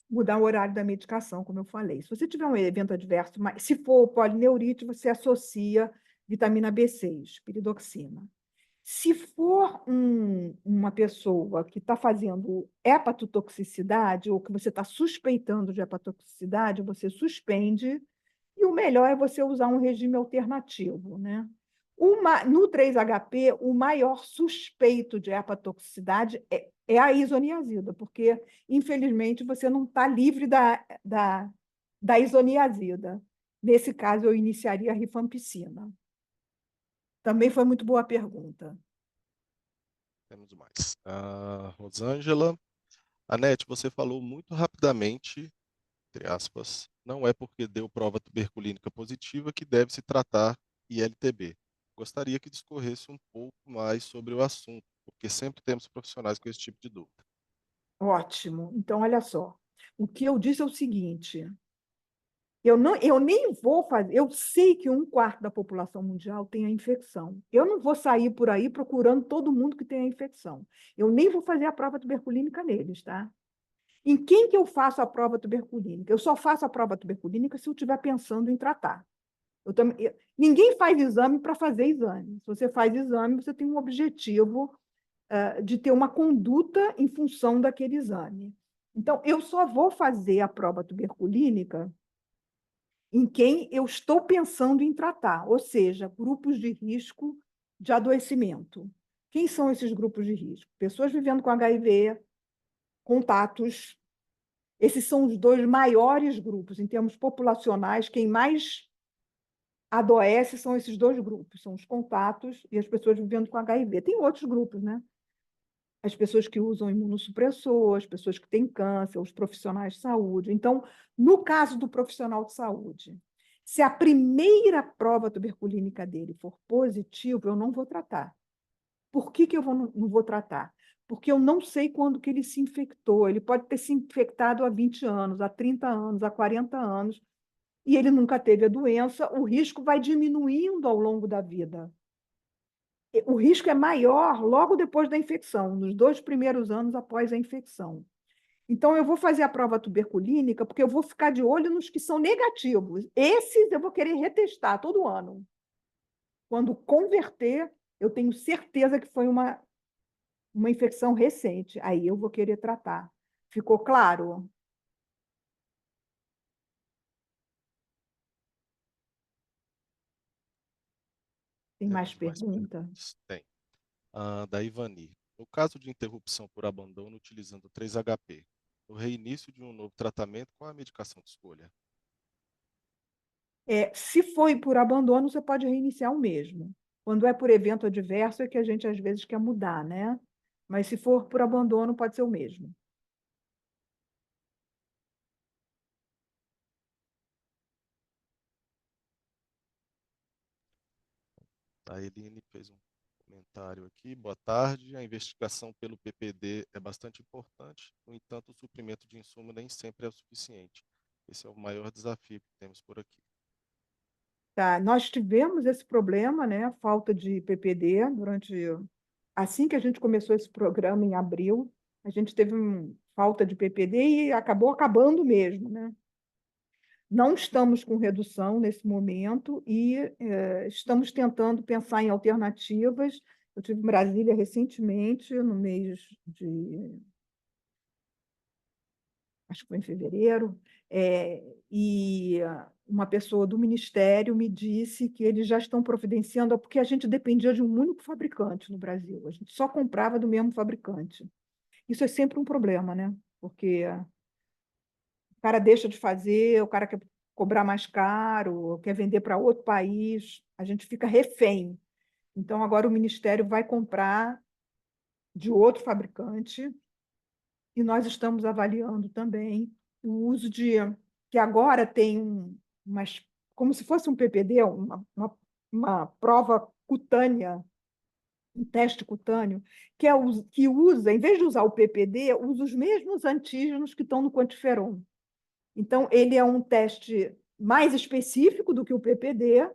mudar o horário da medicação, como eu falei. Se você tiver um evento adverso, mas se for polineurite, você associa vitamina B6, piridoxina. Se for uma pessoa que está fazendo hepatotoxicidade, ou que você está suspeitando de hepatotoxicidade, você suspende, e o melhor é você usar um regime alternativo, né? No 3HP, o maior suspeito de hepatotoxicidade é a isoniazida, porque, infelizmente, você não está livre da isoniazida. Nesse caso, eu iniciaria a rifampicina. Também foi muito boa a pergunta. Temos mais. Rosângela. Anete, você falou muito rapidamente, entre aspas, não é porque deu prova tuberculínica positiva que deve se tratar ILTB. Gostaria que discorresse um pouco mais sobre o assunto, porque sempre temos profissionais com esse tipo de dúvida. Ótimo. Então, olha só. O que eu disse é o seguinte: eu nem vou fazer. Eu sei que 1/4 da população mundial tem a infecção. Eu não vou sair por aí procurando todo mundo que tem a infecção. Eu nem vou fazer a prova tuberculínica neles, tá? Em quem que eu faço a prova tuberculínica? Eu só faço a prova tuberculínica se eu estiver pensando em tratar. Ninguém faz exame para fazer exame. Se você faz exame, você tem um objetivo de ter uma conduta em função daquele exame. Então, eu só vou fazer a prova tuberculínica em quem eu estou pensando em tratar, ou seja, grupos de risco de adoecimento. Quem são esses grupos de risco? Pessoas vivendo com HIV, contatos. Esses são os 2 maiores grupos, em termos populacionais. Quem mais adoece são esses 2 grupos, são os contatos e as pessoas vivendo com HIV. Tem outros grupos, né? as pessoas que usam imunossupressor, as pessoas que têm câncer, os profissionais de saúde. Então, no caso do profissional de saúde, se a primeira prova tuberculínica dele for positiva, eu não vou tratar. Por que que eu não vou tratar? Porque eu não sei quando que ele se infectou. Ele pode ter se infectado há 20 anos, há 30 anos, há 40 anos, e ele nunca teve a doença, o risco vai diminuindo ao longo da vida. O risco é maior logo depois da infecção, nos 2 primeiros anos após a infecção. Então, eu vou fazer a prova tuberculínica porque eu vou ficar de olho nos que são negativos. Esses eu vou querer retestar todo ano. Quando converter, eu tenho certeza que foi uma infecção recente. Aí eu vou querer tratar. Ficou claro? Tem mais Temos mais pergunta? perguntas? Tem. Da Ivani. No caso de interrupção por abandono utilizando 3HP, no reinício de um novo tratamento, qual a medicação de escolha? Se foi por abandono, você pode reiniciar o mesmo. Quando é por evento adverso, é que a gente às vezes quer mudar, né? Mas se for por abandono, pode ser o mesmo. A Eline fez um comentário aqui. Boa tarde. A investigação pelo PPD é bastante importante, no entanto, o suprimento de insumo nem sempre é o suficiente. Esse é o maior desafio que temos por aqui. Tá, nós tivemos esse problema, né? Falta de PPD assim que a gente começou esse programa em abril, a gente teve falta de PPD e acabou acabando mesmo, né? Não estamos com redução nesse momento e estamos tentando pensar em alternativas. Eu estive em Brasília recentemente, no mês de, acho que foi em fevereiro, e uma pessoa do Ministério me disse que eles já estão providenciando, porque a gente dependia de um único fabricante no Brasil, a gente só comprava do mesmo fabricante. Isso é sempre um problema, né? Porque o cara deixa de fazer, o cara quer cobrar mais caro, quer vender para outro país, a gente fica refém. Então, agora o Ministério vai comprar de outro fabricante e nós estamos avaliando também o uso que agora tem como se fosse um PPD, uma prova cutânea, um teste cutâneo, que usa, em vez de usar o PPD, usa os mesmos antígenos que estão no quantiferon. Então, ele é um teste mais específico do que o PPD,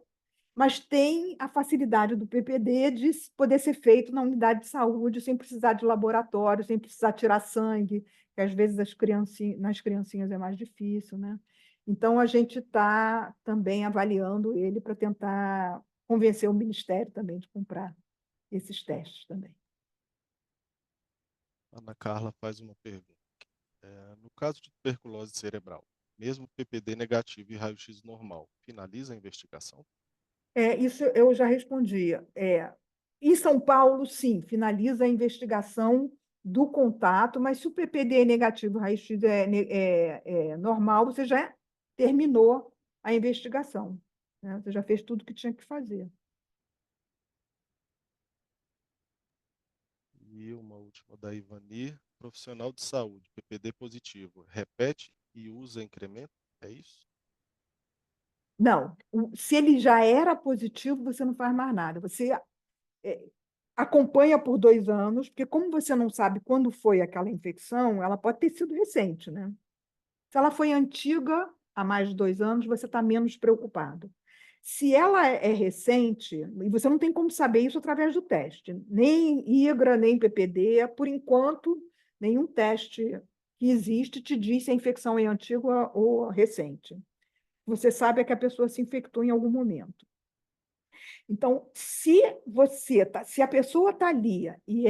mas tem a facilidade do PPD de poder ser feito na unidade de saúde sem precisar de laboratório, sem precisar tirar sangue, que às vezes nas criancinhas é mais difícil, né? Então, a gente está também avaliando ele para tentar convencer o Ministério também de comprar esses testes também. Ana Carla faz uma pergunta. No caso de tuberculose cerebral, mesmo PPD negativo e raio-x normal, finaliza a investigação? Isso eu já respondi. Em São Paulo, sim, finaliza a investigação do contato, mas se o PPD é negativo, o raio-x é normal, você já terminou a investigação, né? Você já fez tudo que tinha que fazer. E uma última da Ivani. Profissional de saúde, PPD positivo, repete e usa incremento? É isso? Não, se ele já era positivo, você não faz mais nada. Você acompanha por 2 anos, porque como você não sabe quando foi aquela infecção, ela pode ter sido recente, né? Se ela foi antiga, há mais de 2 anos, você está menos preocupado. Se ela é recente, e você não tem como saber isso através do teste, nem IGRA, nem PPD, por enquanto, nenhum teste que existe te diz se a infecção é antiga ou recente. Você sabe que a pessoa se infectou em algum momento. Então, se a pessoa está ali e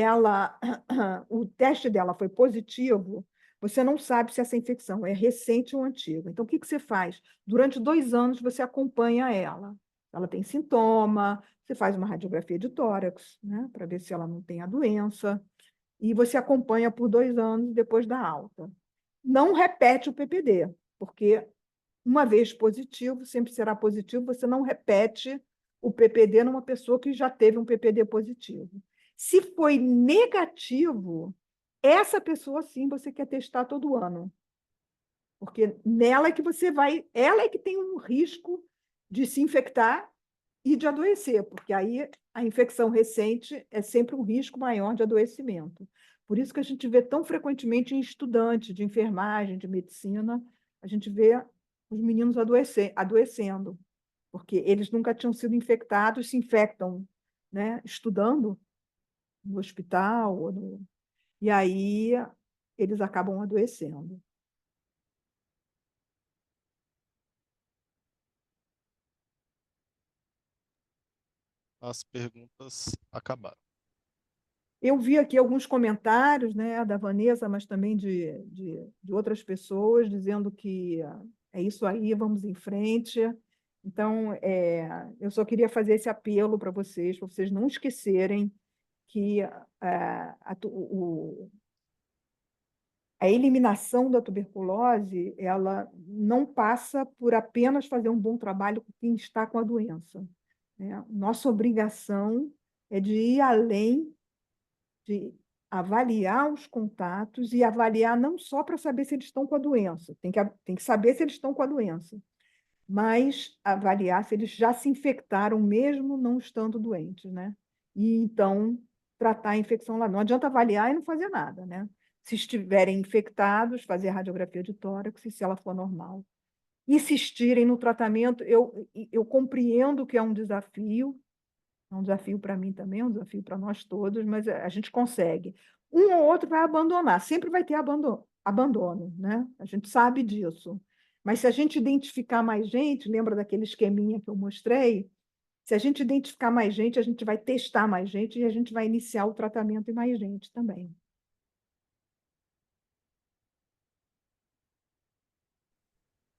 o teste dela foi positivo, você não sabe se essa infecção é recente ou antiga. Então, o que você faz? Durante 2 anos, você acompanha ela. Ela tem sintoma, você faz uma radiografia de tórax, né, para ver se ela não tem a doença, e você acompanha por 2 anos depois da alta. Não repete o PPD, porque uma vez positivo, sempre será positivo, você não repete o PPD numa pessoa que já teve um PPD positivo. Se foi negativo, essa pessoa sim você quer testar todo ano. Porque nela é que você vai, ela é que tem um risco de se infectar e de adoecer, porque aí a infecção recente é sempre um risco maior de adoecimento. Por isso que a gente vê tão frequentemente em estudantes de enfermagem, de medicina, a gente vê os meninos adoecendo, porque eles nunca tinham sido infectados, se infectam, né, estudando no hospital, e aí eles acabam adoecendo. As perguntas acabaram. Eu vi aqui alguns comentários, né, da Vanessa, mas também de outras pessoas, dizendo que é isso aí, vamos em frente. Então, eu só queria fazer esse apelo para vocês não esquecerem que a eliminação da tuberculose, ela não passa por apenas fazer um bom trabalho com quem está com a doença, né? Nossa obrigação é de ir além, de avaliar os contatos e avaliar não só para saber se eles estão com a doença, tem que saber se eles estão com a doença, mas avaliar se eles já se infectaram mesmo não estando doentes, né? E então tratar a infecção lá. Não adianta avaliar e não fazer nada, né? Se estiverem infectados, fazer radiografia de tórax, se ela for normal. Insistirem no tratamento, eu compreendo que é um desafio para mim também, é um desafio para nós todos, mas a gente consegue. Um ou outro vai abandonar, sempre vai ter abandono, né? A gente sabe disso. Mas se a gente identificar mais gente, lembra daquele esqueminha que eu mostrei? Se a gente identificar mais gente, a gente vai testar mais gente e a gente vai iniciar o tratamento em mais gente também.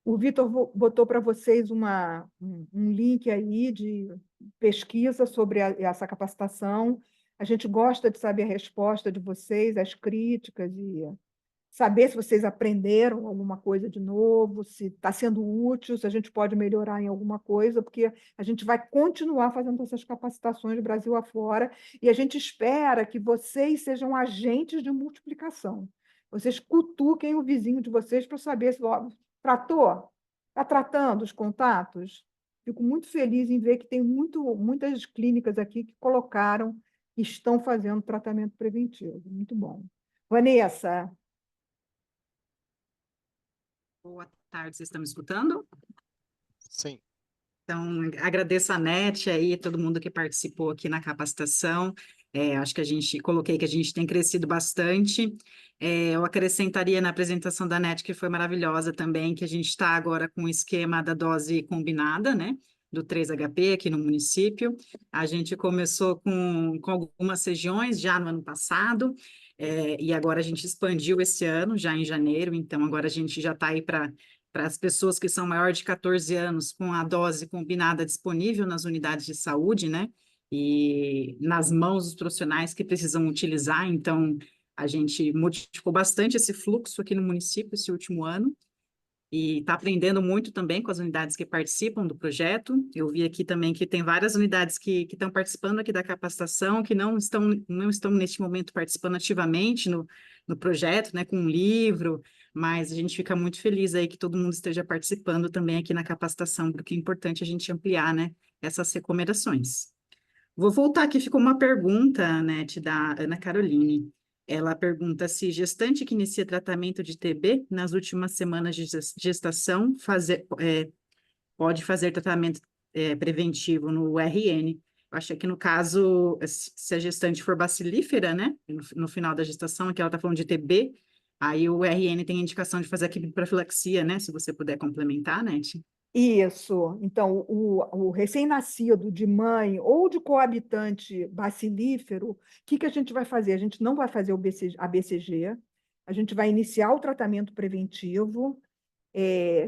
O Vitor botou para vocês um link aí de pesquisa sobre essa capacitação. A gente gosta de saber a resposta de vocês, as críticas, e saber se vocês aprenderam alguma coisa de novo, se está sendo útil, se a gente pode melhorar em alguma coisa, porque a gente vai continuar fazendo essas capacitações do Brasil afora, e a gente espera que vocês sejam agentes de multiplicação. Vocês cutuquem o vizinho de vocês para saber se tratou, está tratando os contatos. Fico muito feliz em ver que tem muitas clínicas aqui que colocaram, que estão fazendo tratamento preventivo. Muito bom. Vanessa. Boa tarde, vocês estão me escutando? Sim. Então, agradeço a NET aí, todo mundo que participou aqui na capacitação. Acho que coloquei que a gente tem crescido bastante. Eu acrescentaria na apresentação da NET, que foi maravilhosa também, que a gente está agora com o esquema da dose combinada, né? Do 3HP aqui no município. A gente começou com algumas regiões já no ano passado, e agora a gente expandiu esse ano, já em janeiro, então agora a gente já está aí para as pessoas que são maior de 14 anos, com a dose combinada disponível nas unidades de saúde, né? E nas mãos dos profissionais que precisam utilizar. Então, a gente modificou bastante esse fluxo aqui no município esse último ano e está aprendendo muito também com as unidades que participam do projeto. Eu vi aqui também que tem várias unidades que estão participando aqui da capacitação, que não estão neste momento participando ativamente no projeto, né, com um livro, mas a gente fica muito feliz aí que todo mundo esteja participando também aqui na capacitação, porque é importante a gente ampliar, né, essas recomendações. Vou voltar aqui, ficou uma pergunta, né, da Ana Caroline. Ela pergunta se gestante que inicia tratamento de TB nas últimas semanas de gestação pode fazer tratamento preventivo no RN. Eu achei que no caso, se a gestante for bacilífera, né, no final da gestação, que ela está falando de TB, aí o RN tem a indicação de fazer a profilaxia, né, se você puder complementar, né? Isso. Então, o recém-nascido de mãe ou de coabitante bacilífero, o que a gente vai fazer? A gente não vai fazer a BCG, a gente vai iniciar o tratamento preventivo.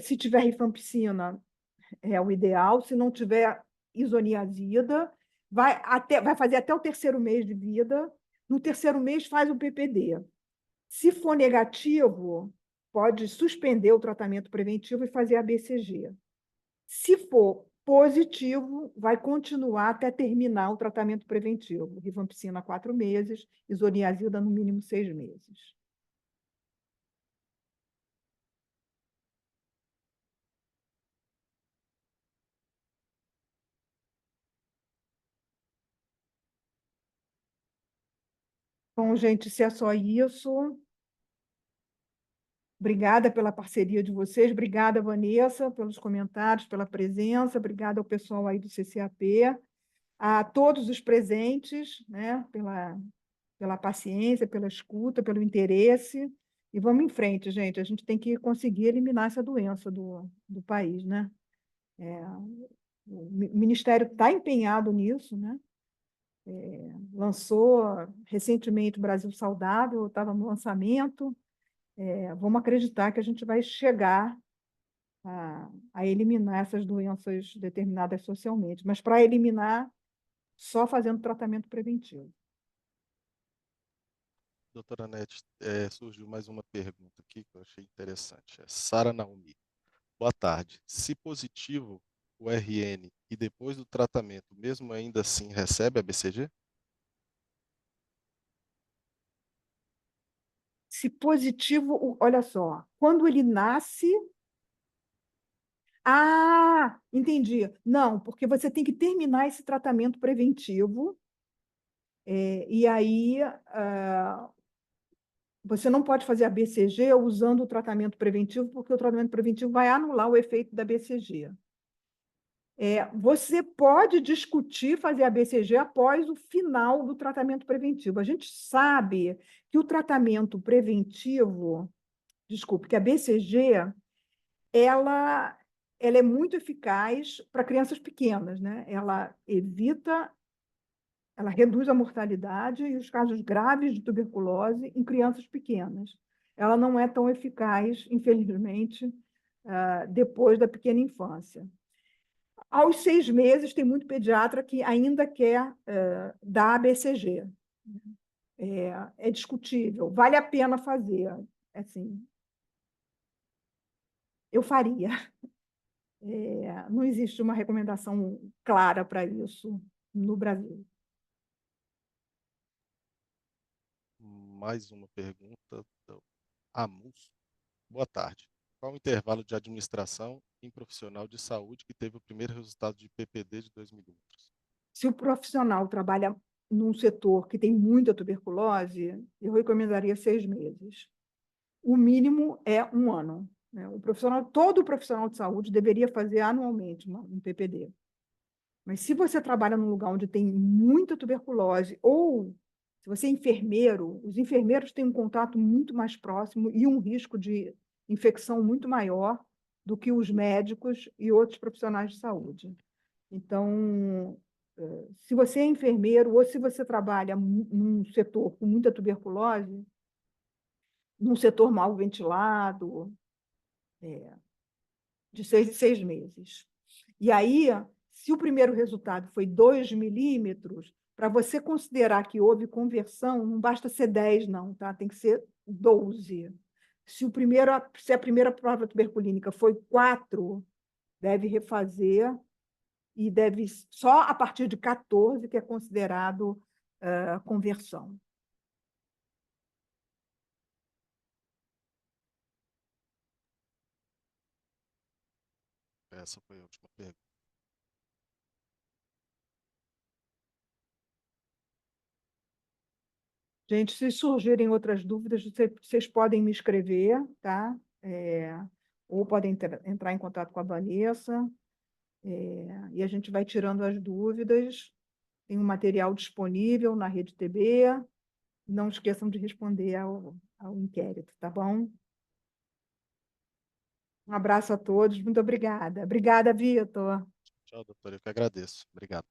Se tiver rifampicina, é o ideal. Se não tiver isoniazida, vai fazer até o terceiro mês de vida. No terceiro mês, faz o PPD. Se for negativo, pode suspender o tratamento preventivo e fazer a BCG. Se for positivo, vai continuar até terminar o tratamento preventivo. Rifampicina, 4 meses, isoniazida, no mínimo 6 meses. Bom, gente, se é só isso, obrigada pela parceria de vocês, obrigada, Vanessa, pelos comentários, pela presença, obrigada ao pessoal aí do CCAP, a todos os presentes, né, pela paciência, pela escuta, pelo interesse, e vamos em frente, gente, a gente tem que conseguir eliminar essa doença do país, né? O Ministério está empenhado nisso, né? Lançou recentemente o Brasil Saudável, estava no lançamento. Vamos acreditar que a gente vai chegar a eliminar essas doenças determinadas socialmente, mas para eliminar, só fazendo tratamento preventivo. Doutora Nete, surgiu mais uma pergunta aqui que eu achei interessante. É Sara Naomi. Boa tarde. Se positivo o RN e depois do tratamento, mesmo ainda assim, recebe a BCG? Se positivo, olha só, quando ele nasce. Ah, entendi. Não, porque você tem que terminar esse tratamento preventivo, e aí você não pode fazer a BCG usando o tratamento preventivo, porque o tratamento preventivo vai anular o efeito da BCG. Você pode discutir fazer a BCG após o final do tratamento preventivo. A gente sabe que o tratamento preventivo, desculpe, que a BCG, ela é muito eficaz para crianças pequenas, né? Ela reduz a mortalidade e os casos graves de tuberculose em crianças pequenas. Ela não é tão eficaz, infelizmente, depois da pequena infância. Aos 6 meses, tem muito pediatra que ainda quer dar a BCG. É discutível, vale a pena fazer. Assim, eu faria. Não existe uma recomendação clara para isso no Brasil. Mais uma pergunta do Amus. Boa tarde. Qual o intervalo de administração em profissional de saúde que teve o primeiro resultado de PPD de 2 milímetros? Se o profissional trabalha num setor que tem muita tuberculose, eu recomendaria 6 meses. O mínimo é 1 ano, né? Todo profissional de saúde deveria fazer anualmente um PPD. Mas se você trabalha num lugar onde tem muita tuberculose, ou se você é enfermeiro, os enfermeiros têm um contato muito mais próximo e um risco de infecção muito maior do que os médicos e outros profissionais de saúde. Então, se você é enfermeiro ou se você trabalha num setor com muita tuberculose, num setor mal ventilado, de 6 em 6 meses. E aí, se o primeiro resultado foi 2 milímetros, para você considerar que houve conversão, não basta ser 10, não, tá? Tem que ser 12. Se a primeira prova tuberculínica foi 4, deve refazer, e deve só a partir de 14 que é considerado conversão. Essa foi a última pergunta. Gente, se surgirem outras dúvidas, vocês podem me escrever, tá? Ou podem entrar em contato com a Vanessa, e a gente vai tirando as dúvidas. Tem um material disponível na Rede TB. Não esqueçam de responder ao inquérito, tá bom? Um abraço a todos, muito obrigada. Obrigada, Vitor. Tchau, doutora. Eu que agradeço. Obrigado.